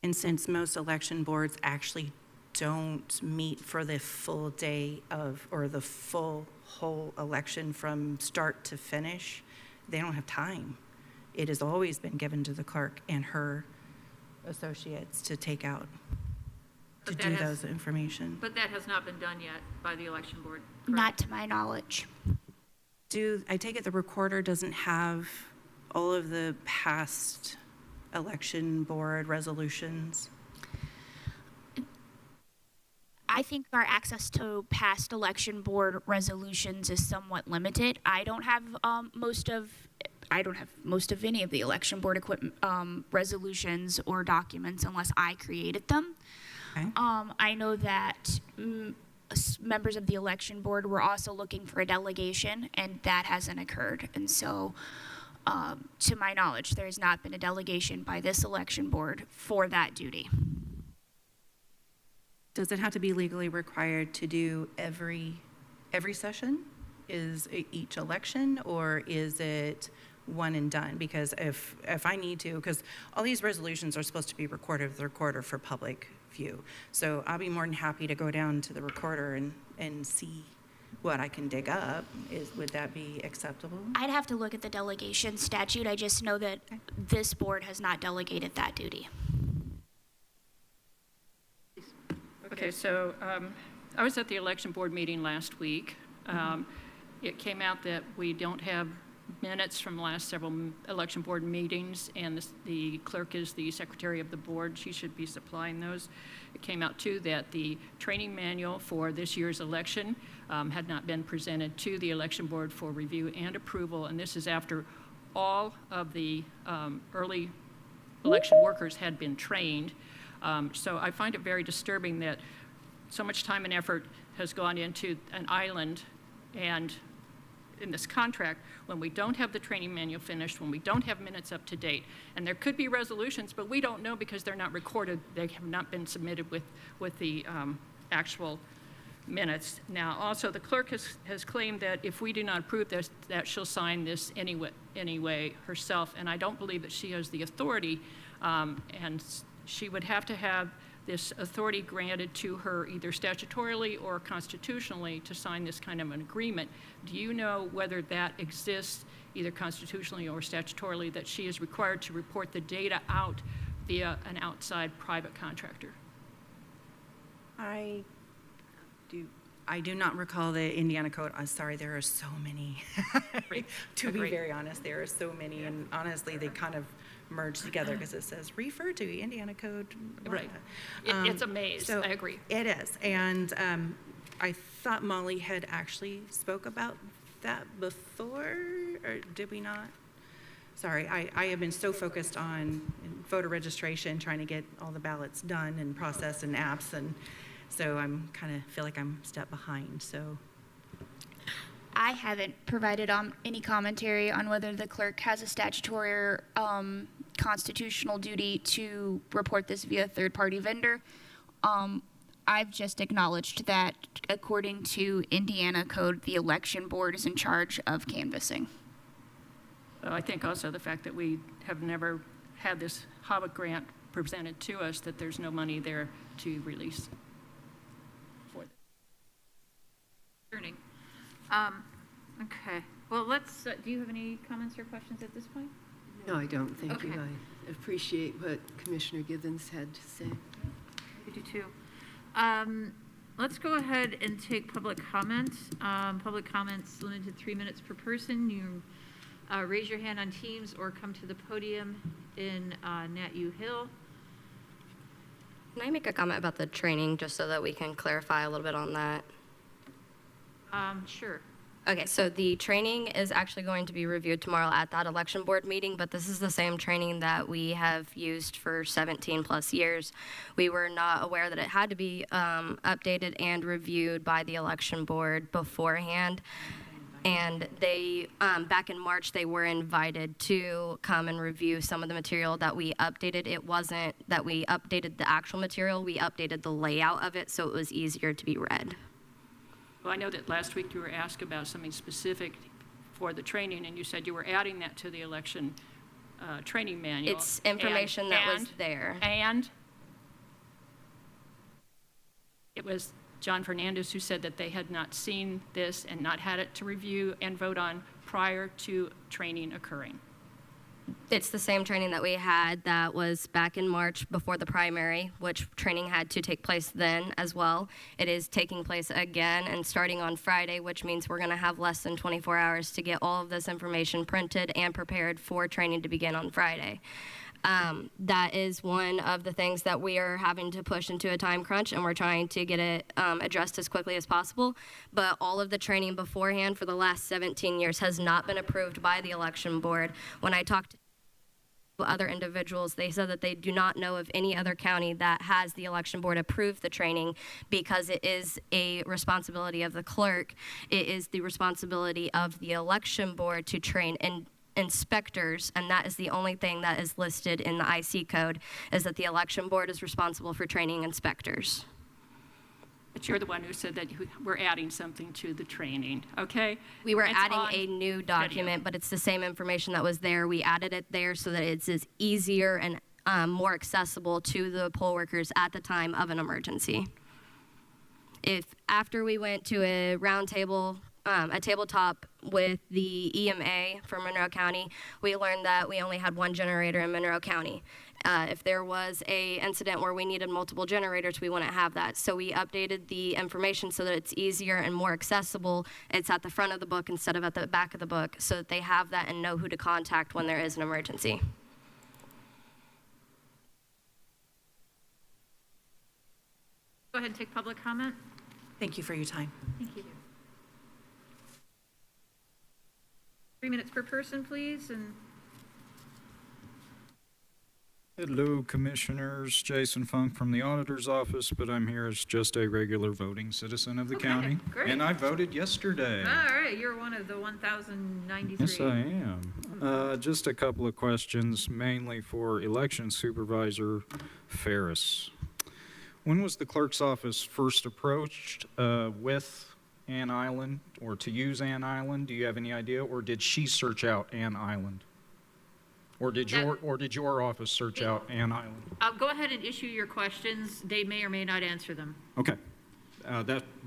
And since most election boards actually don't meet for the full day of, or the whole election from start to finish, they don't have time. It has always been given to the clerk and her associates to take out, to do those information. But that has not been done yet by the election board, correct? Not to my knowledge. I take it the recorder doesn't have all of the past election board resolutions? I think our access to past election board resolutions is somewhat limited. I don't have most of any of the election board resolutions or documents unless I created them. Okay. I know that members of the election board were also looking for a delegation, and that hasn't occurred. And so, to my knowledge, there has not been a delegation by this election board for that duty. Does it have to be legally required to do every session? Is it each election, or is it one and done? Because if I need to, because all these resolutions are supposed to be recorded with the recorder for public view. So I'll be more than happy to go down to the recorder and see what I can dig up. Would that be acceptable? I'd have to look at the delegation statute. I just know that this board has not delegated that duty. Okay, so I was at the election board meeting last week. It came out that we don't have minutes from the last several election board meetings, and the clerk is the secretary of the board. She should be supplying those. It came out, too, that the training manual for this year's election had not been presented to the election board for review and approval, and this is after all of the early election workers had been trained. So I find it very disturbing that so much time and effort has gone into an island and in this contract when we don't have the training manual finished, when we don't have minutes up to date. And there could be resolutions, but we don't know because they're not recorded. They have not been submitted with the actual minutes. Now, also, the clerk has claimed that if we do not approve this, that she'll sign this anyway herself. And I don't believe that she has the authority, and she would have to have this authority granted to her either statutorily or constitutionally to sign this kind of an agreement. Do you know whether that exists either constitutionally or statutorily, that she is required to report the data out via an outside private contractor? I do not recall the Indiana code. I'm sorry, there are so many. To be very honest, there are so many, and honestly, they kind of merged together because it says refer to Indiana code. Right. It's a maze. So I agree. It is, and I thought Molly had actually spoke about that before, or did we not? Sorry, I have been so focused on voter registration, trying to get all the ballots done and processed and apps, and so I'm kind of feel like I'm a step behind. So I haven't provided any commentary on whether the clerk has a statutory or constitutional duty to report this via third-party vendor. I've just acknowledged that according to Indiana code, the election board is in charge of canvassing. I think also the fact that we have never had this HAVA grant presented to us, that there's no money there to release for it. Concerning. Okay. Well, let's, do you have any comments or questions at this point? No, I don't. Thank you. Okay. I appreciate what Commissioner Givens had to say. We do too. Let's go ahead and take public comments. Public comments limited to 3 minutes per person. You raise your hand on Teams or come to the podium in Nat U Hill. Can I make a comment about the training just so that we can clarify a little bit on that? Sure. Okay, so the training is actually going to be reviewed tomorrow at that election board meeting, but this is the same training that we have used for 17 plus years. We were not aware that it had to be updated and reviewed by the election board beforehand. And they, back in March, they were invited to come and review some of the material that we updated. It wasn't that we updated the actual material, we updated the layout of it so it was easier to be read. Well, I know that last week you were asked about something specific for the training, and you said you were adding that to the election training manual. It's information that was there. And it was John Fernandez who said that they had not seen this and not had it to review and vote on prior to training occurring. It's the same training that we had that was back in March before the primary, which training had to take place then as well. It is taking place again and starting on Friday, which means we're going to have less than 24 hours to get all of this information printed and prepared for training to begin on Friday. That is one of the things that we are having to push into a time crunch, and we're trying to get it addressed as quickly as possible. But all of the training beforehand for the last 17 years has not been approved by the election board. When I talked to other individuals, they said that they do not know of any other county that has the election board approve the training because it is a responsibility of the clerk. It is the responsibility of the election board to train inspectors, and that is the only thing that is listed in the IC code, is that the election board is responsible for training inspectors. But you're the one who said that we're adding something to the training, okay? We were It's adding on a new document, video. but it's the same information that was there. We added it there so that it's as easier and more accessible to the poll workers at the time of an emergency. If after we went to a roundtable, a tabletop with the EMA for Monroe County, we learned that we only had one generator in Monroe County. If there was a incident where we needed multiple generators, we wouldn't have that. So we updated the information so that it's easier and more accessible. It's at the front of the book instead of at the back of the book so that they have that and know who to contact when there is an emergency. Go ahead and take public comment. thank you for your time. Thank you. 3 minutes per person, please, and Hello, Commissioners. Jason Funk from the Auditor's Office, but I'm here as just a regular voting citizen of the county. great. And I voted yesterday. all right, you're one of the 1,093. Yes, I am. Just a couple of questions, mainly for Election Supervisor Ferris. When was the clerk's office first approached with Ann Island, or to use Ann Island? Do you have any idea? Or did she search out Ann Island? Or did your office search out Ann Island? I'll go ahead and issue your questions. They may or may not answer them. Okay,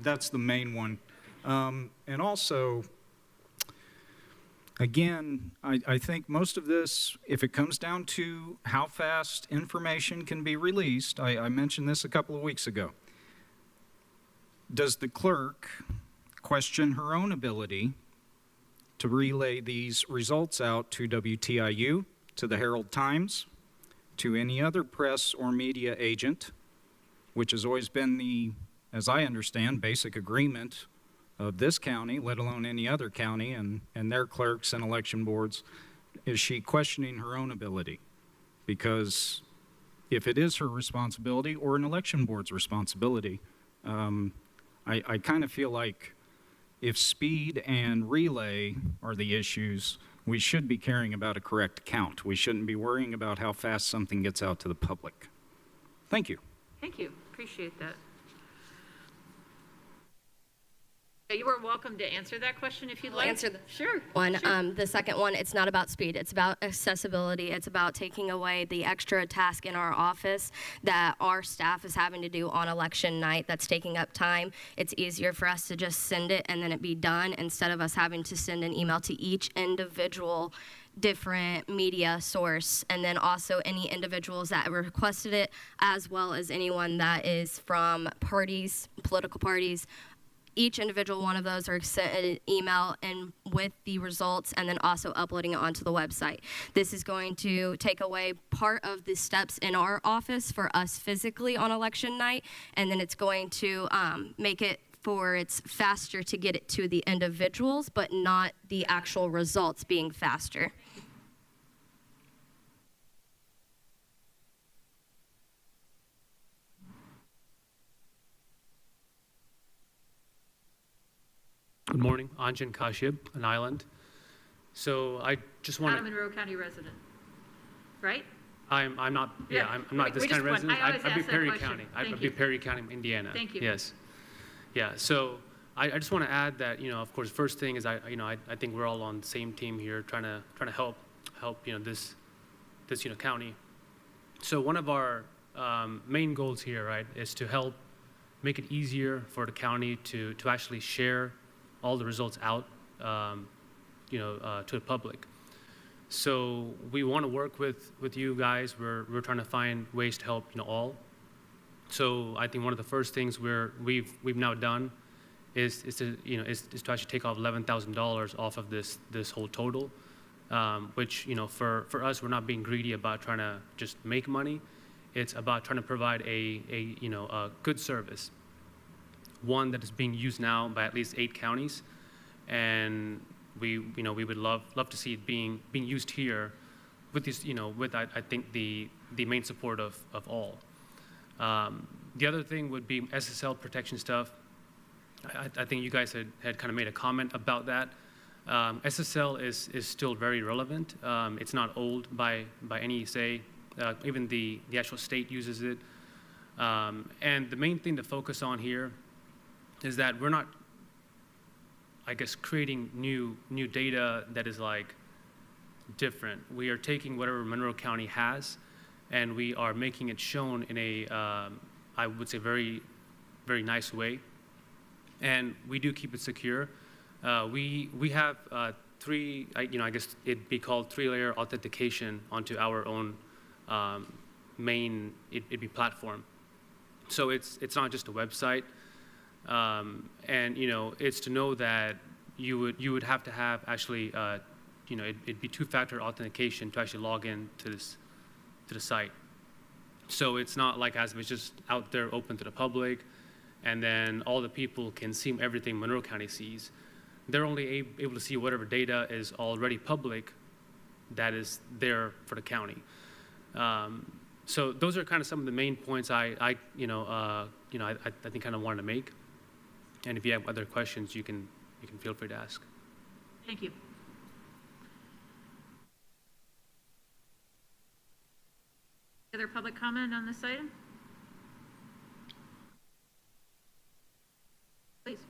that's the main one. And also, again, I think most of this, if it comes down to how fast information can be released, I mentioned this a couple of weeks ago. Does the clerk question her own ability to relay these results out to WTIU, to the Herald Times, to any other press or media agent, which has always been the, as I understand, basic agreement of this county, let alone any other county and their clerks and election boards, is she questioning her own ability? Because if it is her responsibility or an election board's responsibility, I kind of feel like if speed and relay are the issues, we should be caring about a correct count. We shouldn't be worrying about how fast something gets out to the public. Thank you. Thank you. Appreciate that. You are welcome to answer that question if you'd like. Answer the Sure. one. Sure. The second one, it's not about speed. It's about accessibility. It's about taking away the extra task in our office that our staff is having to do on election night that's taking up time. It's easier for us to just send it and then it be done instead of us having to send an email to each individual different media source, and then also any individuals that requested it, as well as anyone that is from parties, political parties. Each individual one of those are sent an email and with the results, and then also uploading it onto the website. This is going to take away part of the steps in our office for us physically on election night, and then it's going to make it for it's faster to get it to the individuals, but not the actual results being faster. Good morning, Anjan Kashyap, an island. So I just want Not a to. Monroe County resident, right? I'm not. Yeah, I'm not this We kind of just want- resident. I always I'd be ask that Perry question. County. Thank I'd be you. Perry County, Indiana. Thank you. Yes. Yeah. So I just want to add that of course, first thing is I think we're all on the same team here, trying to help this county. So one of our main goals here, right, is to help make it easier for the county to actually share all the results out, to the public. So we want to work with you guys. We're trying to find ways to help all. So I think one of the first things we've now done is to actually take off $11,000 off of this whole total, which for us, we're not being greedy about trying to just make money. It's about trying to provide a good service, one that is being used now by at least 8 counties, and we would love to see it being used here with this with I think the main support of all. The other thing would be SSL protection stuff. I think you guys had kind of made a comment about that. SSL is still very relevant. It's not old by any say. Even the actual state uses it. And the main thing to focus on here is that we're not, I guess, creating new data that is like different. We are taking whatever Monroe County has, and we are making it shown in a, I would say, very, very nice way. And we do keep it secure. We have three, I guess it'd be called 3-layer authentication onto our own main it'd be platform. So it's not just a website, and it's to know that you would have to have actually it'd be 2-factor authentication to actually log in to the site. So it's not like as if it's just out there open to the public, and then all the people can see everything Monroe County sees. They're only able to see whatever data is already public that is there for the county. So those are kind of some of the main points I think kind of wanted to make. And if you have other questions, you can feel free to ask. Thank you. Other public comment on this item? Please.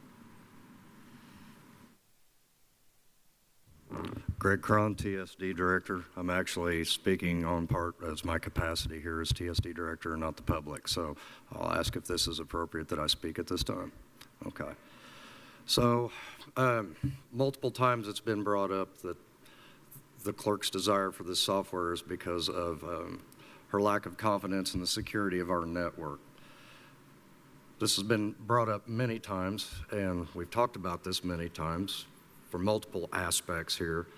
Greg Cron, TSD Director. I'm actually speaking on part as my capacity here as TSD Director and not the public. So I'll ask if this is appropriate that I speak at this time. Okay. So multiple times it's been brought up that the clerk's desire for this software is because of her lack of confidence in the security of our network. This has been brought up many times, and we've talked about this many times for multiple aspects here.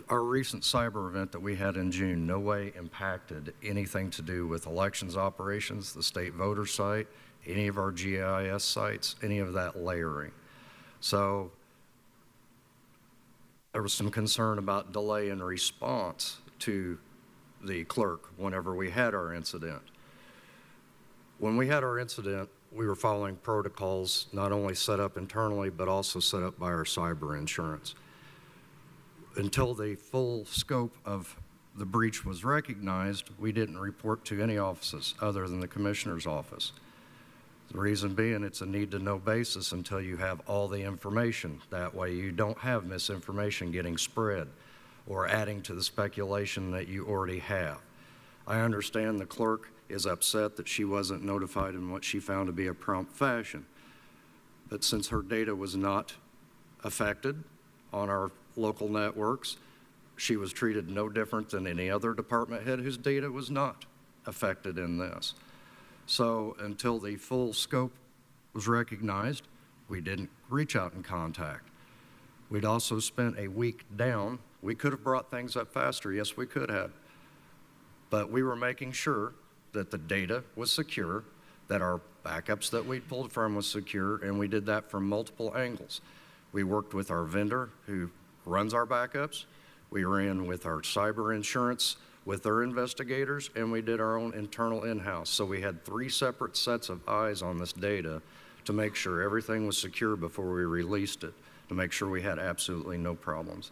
Our recent cyber event that we had in June no way impacted anything to do with elections operations, the state voter site, any of our GIS sites, any of that layering. So there was some concern about delay in response to the clerk whenever we had our incident. When we had our incident, we were following protocols not only set up internally, but also set up by our cyber insurance. Until the full scope of the breach was recognized, we didn't report to any offices other than the commissioner's office. The reason being, it's a need-to-know basis until you have all the information. That way you don't have misinformation getting spread or adding to the speculation that you already have. I understand the clerk is upset that she wasn't notified in what she found to be a prompt fashion. But since her data was not affected on our local networks, she was treated no different than any other department head whose data was not affected in this. So until the full scope was recognized, we didn't reach out and contact. We'd also spent a week down. We could have brought things up faster. Yes, we could have. But we were making sure that the data was secure, that our backups that we pulled from was secure, and we did that from multiple angles. We worked with our vendor who runs our backups. We ran with our cyber insurance with their investigators, and we did our own internal in-house. So we had 3 separate sets of eyes on this data to make sure everything was secure before we released it, to make sure we had absolutely no problems.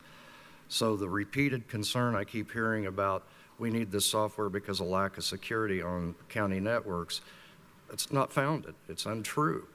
So the repeated concern I keep hearing about, we need this software because of lack of security on county networks, it's not founded. It's untrue.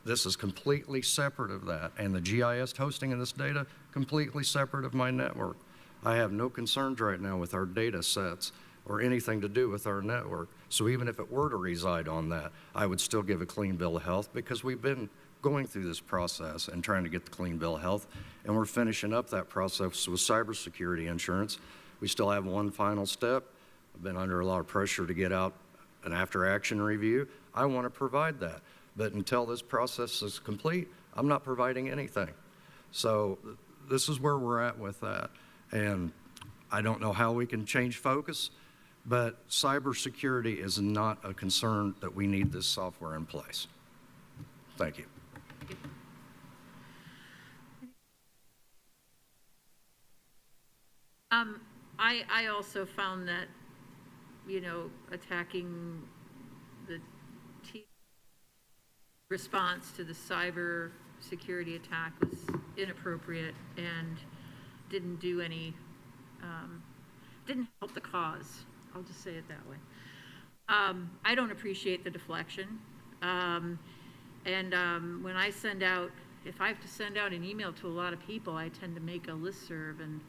This is completely separate of that, and the GIS hosting of this data, completely separate of my network. I have no concerns right now with our data sets or anything to do with our network. So even if it were to reside on that, I would still give a clean bill of health because we've been going through this process and trying to get the clean bill of health, and we're finishing up that process with cybersecurity insurance. We still have one final step. I've been under a lot of pressure to get out an after-action review. I want to provide that. But until this process is complete, I'm not providing anything. So this is where we're at with that. And I don't know how we can change focus, but cybersecurity is not a concern that we need this software in place. Thank you. I also found that, you know, attacking the response to the cyber security attack was inappropriate and didn't do any, didn't help the cause. I'll just say it that way. I don't appreciate the deflection. When I send out, if I have to send out an email to a lot of people, I tend to make a listserv and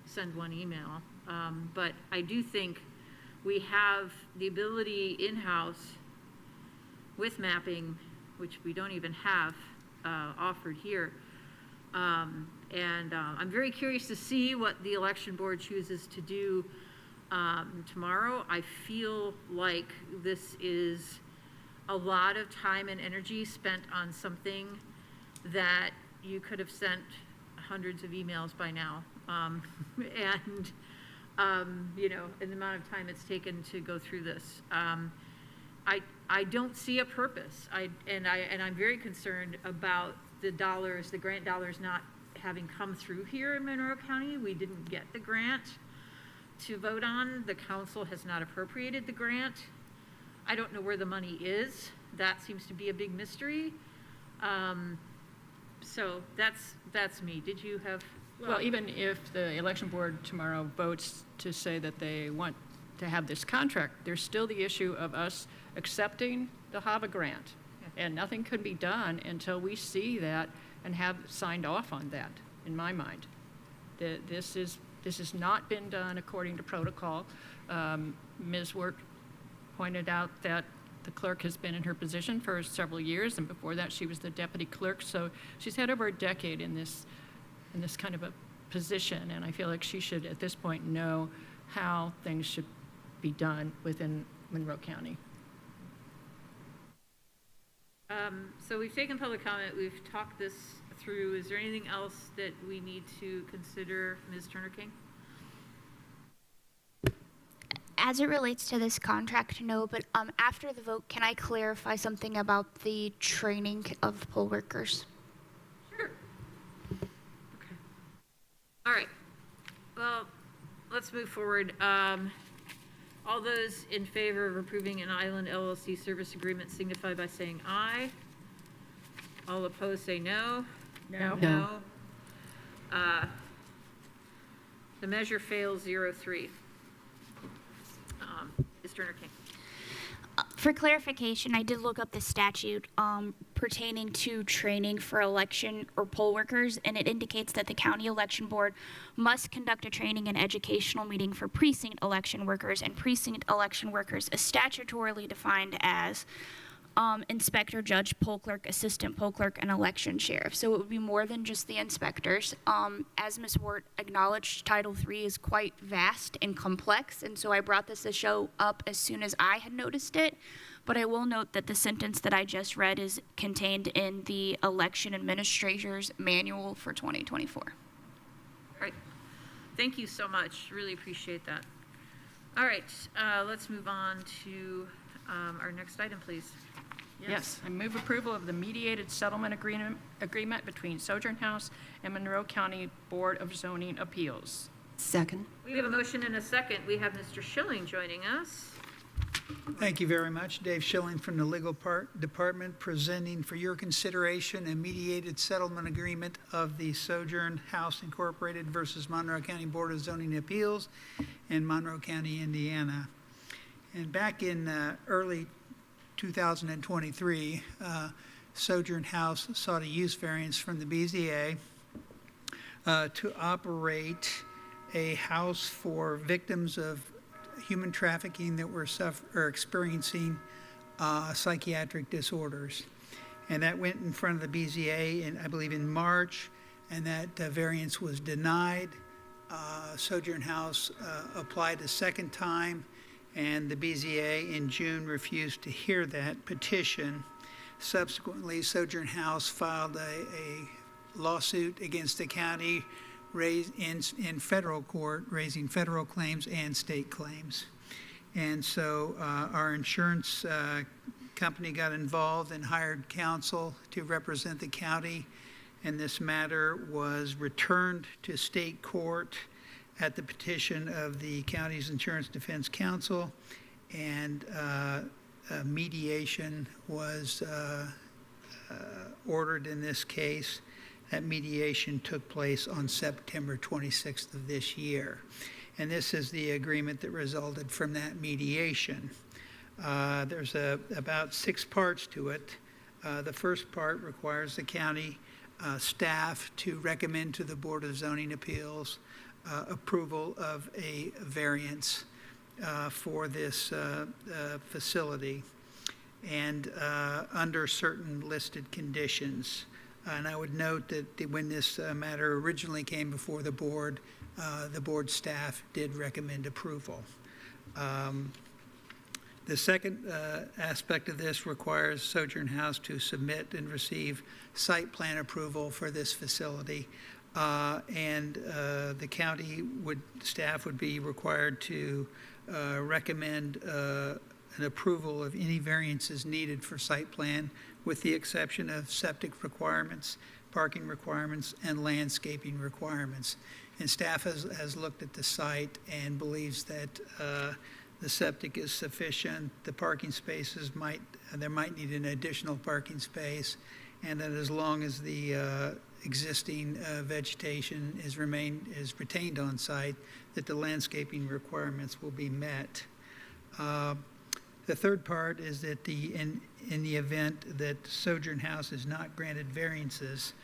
send one email. But I do think we have the ability in-house with mapping, which we don't even have offered here. I'm very curious to see what the election board chooses to do tomorrow. I feel like this is a lot of time and energy spent on something that you could have sent hundreds of emails by now. You know, and the amount of time it's taken to go through this. I don't see a purpose. I'm very concerned about the dollars, the grant dollars not having come through here in Monroe County. We didn't get the grant to vote on. The council has not appropriated the grant. I don't know where the money is. That seems to be a big mystery. So that's me. Did you have? Well, even if the election board tomorrow votes to say that they want to have this contract, there's still the issue of us accepting the HAVA grant. And nothing could be done until we see that and have signed off on that, in my mind. This has not been done according to protocol. Ms. Wirt pointed out that the clerk has been in her position for several years, and before that she was the deputy clerk. So she's had over a decade in this kind of a position, and I feel like she should, at this point, know how things should be done within Monroe County. So we've taken public comment, we've talked this through. Is there anything else that we need to consider, Ms. Turner-King? As it relates to this contract, no, but after the vote, can I clarify something about the training of poll workers? Sure. Okay. All right. Well, let's move forward. All those in favor of approving an Island LLC service agreement signify by saying aye. All opposed say no. No. No. The measure fails 0-3. Ms. Turner-King. For clarification, I did look up the statute pertaining to training for election or poll workers, and it indicates that the county election board must conduct a training and educational meeting for precinct election workers, and precinct election workers is statutorily defined as inspector, judge, poll clerk, assistant poll clerk, and election sheriff. So it would be more than just the inspectors. As Ms. Ward acknowledged, Title III is quite vast and complex, and so I brought this show up as soon as I had noticed it. But I will note that the sentence that I just read is contained in the Election Administrator's Manual for 2024. All right. Thank you so much. Really appreciate that. All right. Let's move on to our next item, please. Yes, I move approval of the mediated settlement agreement between Sojourn House and Monroe County Board of Zoning Appeals. Second. We have a motion and a second. We have Mr. Schilling joining us. Thank you very much. Dave Schilling from the Legal Department, presenting for your consideration a mediated settlement agreement of the Sojourn House Incorporated versus Monroe County Board of Zoning Appeals in Monroe County, Indiana. And back in early 2023, Sojourn House sought a use variance from the BZA to operate a house for victims of human trafficking that were experiencing psychiatric disorders. And that went in front of the BZA, I believe in March, and that variance was denied. Sojourn House applied a second time, and the BZA in June refused to hear that petition. Subsequently, Sojourn House filed a lawsuit against the county raised in federal court, raising federal claims and state claims. And so our insurance company got involved and hired counsel to represent the county, and this matter was returned to state court at the petition of the county's Insurance Defense Council, and mediation was ordered in this case. That mediation took place on September 26th of this year. And this is the agreement that resulted from that mediation. There's about 6 parts to it. The first part requires the county staff to recommend to the Board of Zoning Appeals approval of a variance for this facility, and under certain listed conditions. And I would note that when this matter originally came before the board staff did recommend approval. The second aspect of this requires Sojourn House to submit and receive site plan approval for this facility. And the county staff would be required to recommend an approval of any variances needed for site plan, with the exception of septic requirements, parking requirements, and landscaping requirements. And staff has looked at the site and believes that the septic is sufficient. The parking spaces there might need an additional parking space, and that as long as the existing vegetation is retained on site, that the landscaping requirements will be met. The third part is that in the event that Sojourn House is not granted variances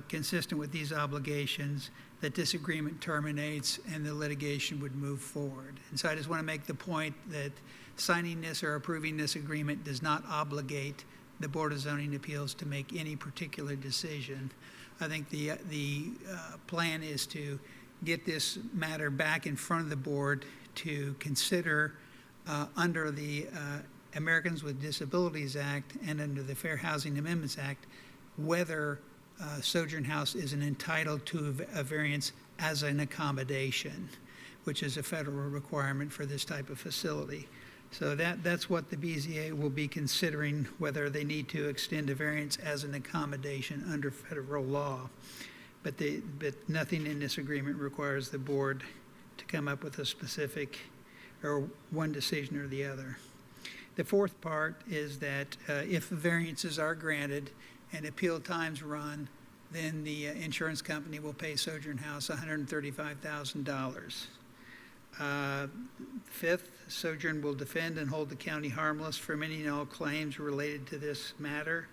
consistent with these obligations, that this agreement terminates and the litigation would move forward. And so I just want to make the point that signing this or approving this agreement does not obligate the Board of Zoning Appeals to make any particular decision. I think the plan is to get this matter back in front of the board to consider under the Americans with Disabilities Act and under the Fair Housing Amendments Act whether Sojourn House is entitled to a variance as an accommodation, which is a federal requirement for this type of facility. So that's what the BZA will be considering, whether they need to extend a variance as an accommodation under federal law. but nothing in this agreement requires the board to come up with a specific or one decision or the other. The fourth part is that if variances are granted and appeal times run, then the insurance company will pay Sojourn House $135,000. Fifth, Sojourn will defend and hold the county harmless from any and all claims related to this matter.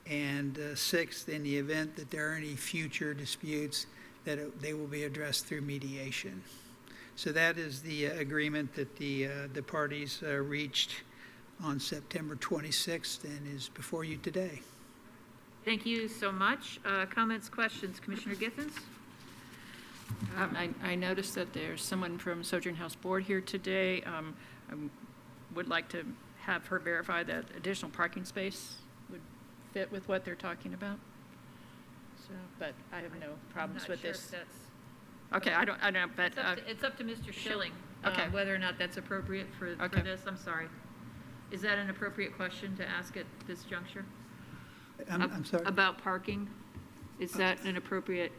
And sixth, in the event that there are any future disputes, that they will be addressed through mediation. So that is the agreement that the parties reached on September 26th and is before you today. Thank you so much. Comments, questions, Commissioner Giffens? I noticed that there's someone from Sojourn House Board here today. I would like to have her verify that additional parking space would fit with what they're talking about. So, but I have no problems with this. Okay, I don't know, but it's up to Mr. Schilling. Okay. Whether or not that's appropriate for this. I'm sorry. Is that an appropriate question to ask at this juncture? I'm sorry? About parking? Is that an appropriate?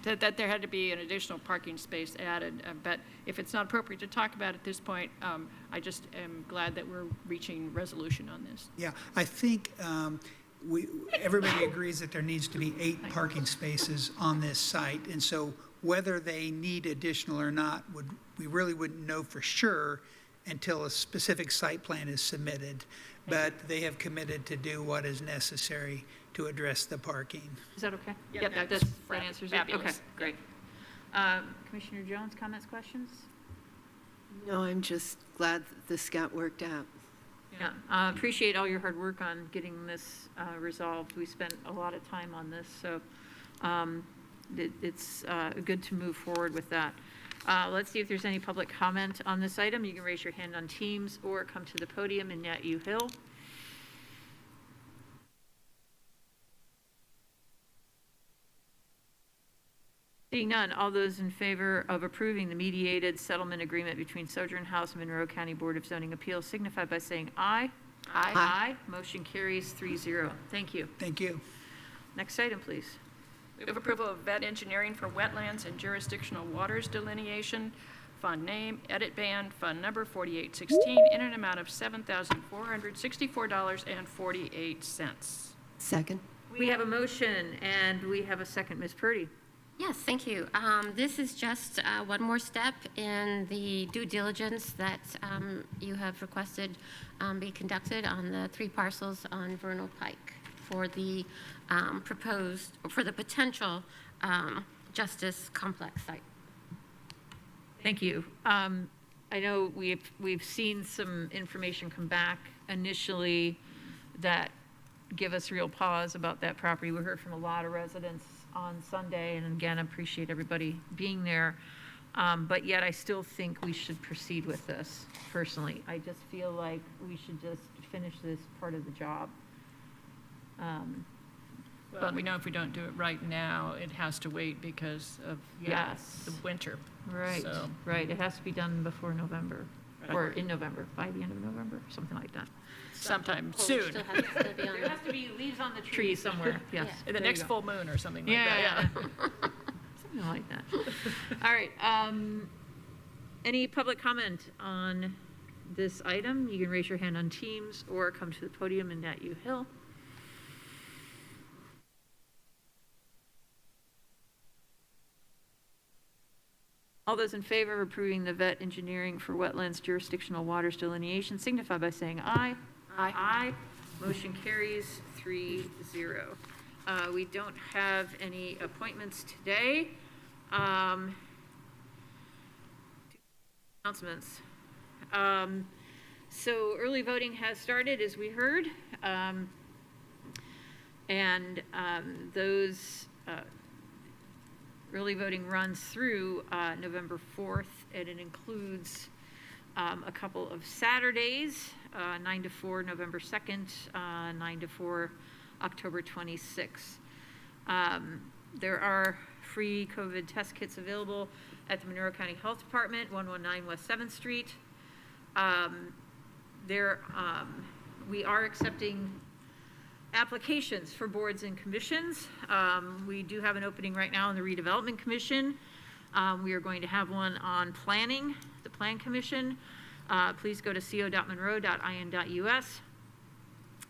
That there had to be an additional parking space added, but if it's not appropriate to talk about at this point, I just am glad that we're reaching resolution on this. Yeah, I think everybody agrees that there needs to be 8 parking spaces on this site, and so whether they need additional or not, we really wouldn't know for sure until a specific site plan is submitted. But they have committed to do what is necessary to address the parking. Is that okay? Yep, that answers it. Okay, great. Commissioner Jones, comments, questions? No, I'm just glad that this got worked out. Yeah, appreciate all your hard work on getting this resolved. We spent a lot of time on this, so it's good to move forward with that. Let's see if there's any public comment on this item. You can raise your hand on Teams or come to the podium in Nat U Hill. Seeing none, all those in favor of approving the mediated settlement agreement between Sojourn House and Monroe County Board of Zoning Appeals signify by saying aye. Aye. Aye. Motion carries 3-0. Thank you. Thank you. Next item, please. Move approval of vet engineering for wetlands and jurisdictional waters delineation, fund name, edit band, fund number 4816, in an amount of $7,464.48. Second. We have a motion and we have a second. Ms. Purdy. Yes, thank you. This is just one more step in the due diligence that you have requested be conducted on the 3 parcels on Vernal Pike for the potential Justice Complex site. Thank you. I know we've seen some information come back initially that give us real pause about that property. We heard from a lot of residents on Sunday, and again, I appreciate everybody being there. But yet I still think we should proceed with this, personally. I just feel like we should just finish this part of the job. Well, we know if we don't do it right now, it has to wait because of the winter. Right, So. right. It has to be done before November, or in November, by the end of November, something like that. Sometime soon. There has to be leaves on the tree somewhere, yes. In the There next you go. full moon or something like Yeah. that. Something like that. All right. Any public comment on this item? You can raise your hand on Teams or come to the podium in Nat U Hill. All those in favor of approving the vet engineering for wetlands jurisdictional waters delineation signify by saying aye. Aye. Aye. Motion carries 3-0. We don't have any appointments today. Announcements. So early voting has started, as we heard. Those early voting runs through November 4th, and it includes a couple of Saturdays, 9 to 4 November 2nd, 9 to 4 October 26th. There are free COVID test kits available at the Monroe County Health Department, 119 West 7th Street. We are accepting Applications for boards and commissions. We do have an opening right now in the Redevelopment Commission. We are going to have one on planning, the Plan Commission. Please go to co.monroe.in.us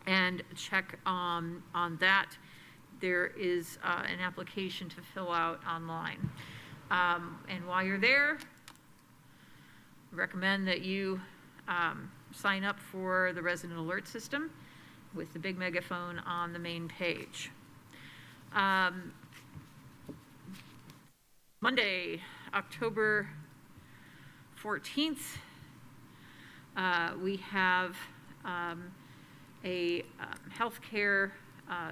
and check on that. There is an application to fill out online. And while you're there, recommend that you sign up for the resident alert system with the big megaphone on the main page. Monday, October 14th, we have a healthcare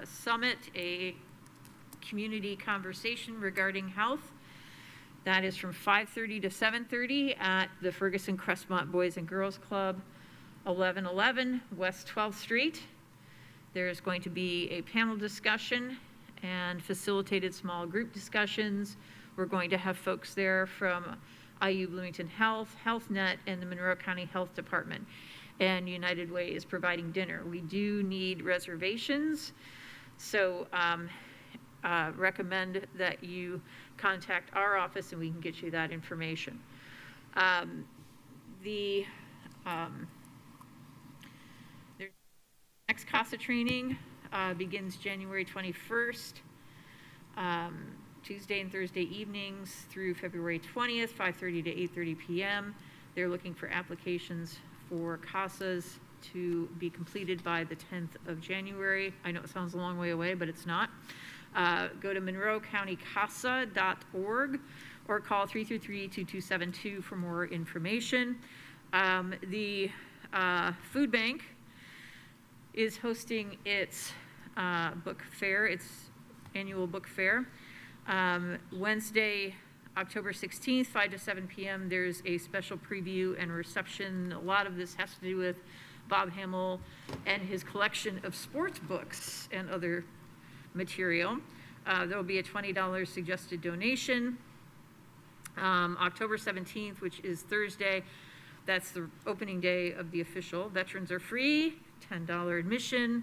summit, a community conversation regarding health. That is from 5:30 to 7:30 at the Ferguson Crestmont Boys and Girls Club, 1111 West 12th Street. There's going to be a panel discussion and facilitated small group discussions. We're going to have folks there from IU Bloomington Health, HealthNet, and the Monroe County Health Department. And United Way is providing dinner. We do need reservations, so recommend that you contact our office and we can get you that information. There's next CASA training begins January 21st, Tuesday and Thursday evenings through February 20th, 5:30 to 8:30 p.m. They're looking for applications for CASAs to be completed by the 10th of January. I know it sounds a long way away, but it's not. Go to monroecountycasa.org or call 333-2272 for more information. The food bank is hosting its book fair, its annual book fair. Wednesday, October 16th, 5 to 7 p.m., there's a special preview and reception. A lot of this has to do with Bob Hamill and his collection of sports books and other material. There will be a $20 suggested donation. October 17th, which is Thursday, that's the opening day of the official. Veterans are free, $10 admission,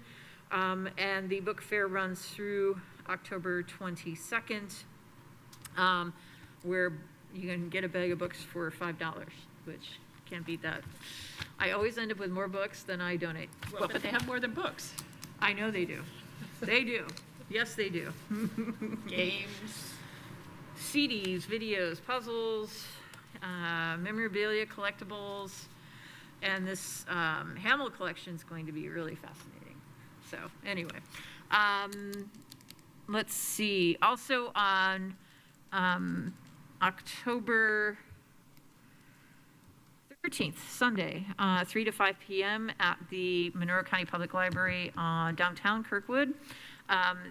and the book fair runs through October 22nd, where you can get a bag of books for $5, which can't beat that. I always end up with more books than I donate. Well, but they have more than books. I know they do. They do. Yes, they do. Games. CDs, videos, puzzles, memorabilia, collectibles, and this Hamill collection is going to be really fascinating. So anyway, let's see. Also on October 13th, Sunday, 3 to 5 p.m. at the Monroe County Public Library downtown Kirkwood.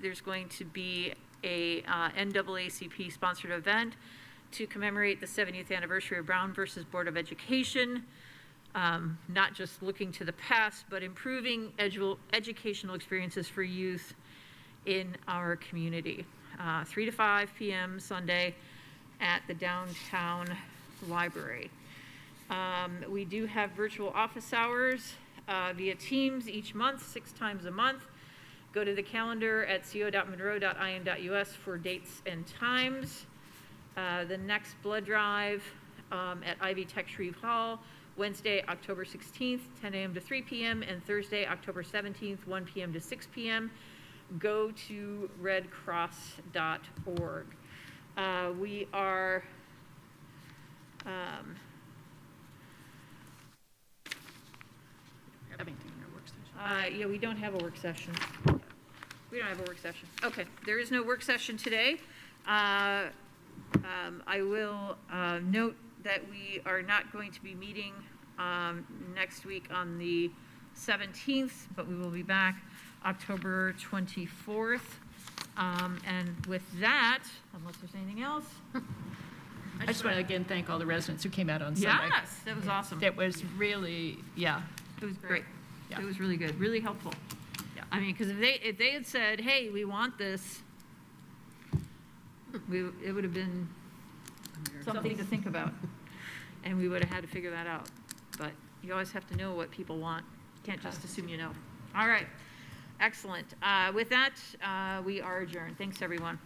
There's going to be a NAACP sponsored event to commemorate the 70th anniversary of Brown versus Board of Education. Not just looking to the past, but improving educational experiences for youth in our community. 3 to 5 p.m. Sunday at the downtown library. We do have virtual office hours via Teams each month, 6 times a month. Go to the calendar at co.monroe.in.us for dates and times. The next blood drive at Ivy Tech Shreve Hall, Wednesday, October 16th, 10 a.m. to 3 p.m., and Thursday, October 17th, 1 p.m. to 6 p.m. Go to redcross.org. We are yeah, we don't have a work session. We don't have a work session. Okay, there is no work session today. I will note that we are not going to be meeting next week on the 17th, but we will be back October 24th. And with that, unless there's anything else. I just want to again thank all the residents who came out on Sunday. Yes, that was awesome. It was really, yeah. It was great. Yeah. It was really good, really helpful. Yeah. I mean, because if they had said, hey, we want this, it would have been something to think about. And we would have had to figure that out. But you always have to know what people want. You can't just assume you know. All right. Excellent. With that, we are adjourned. Thanks, everyone.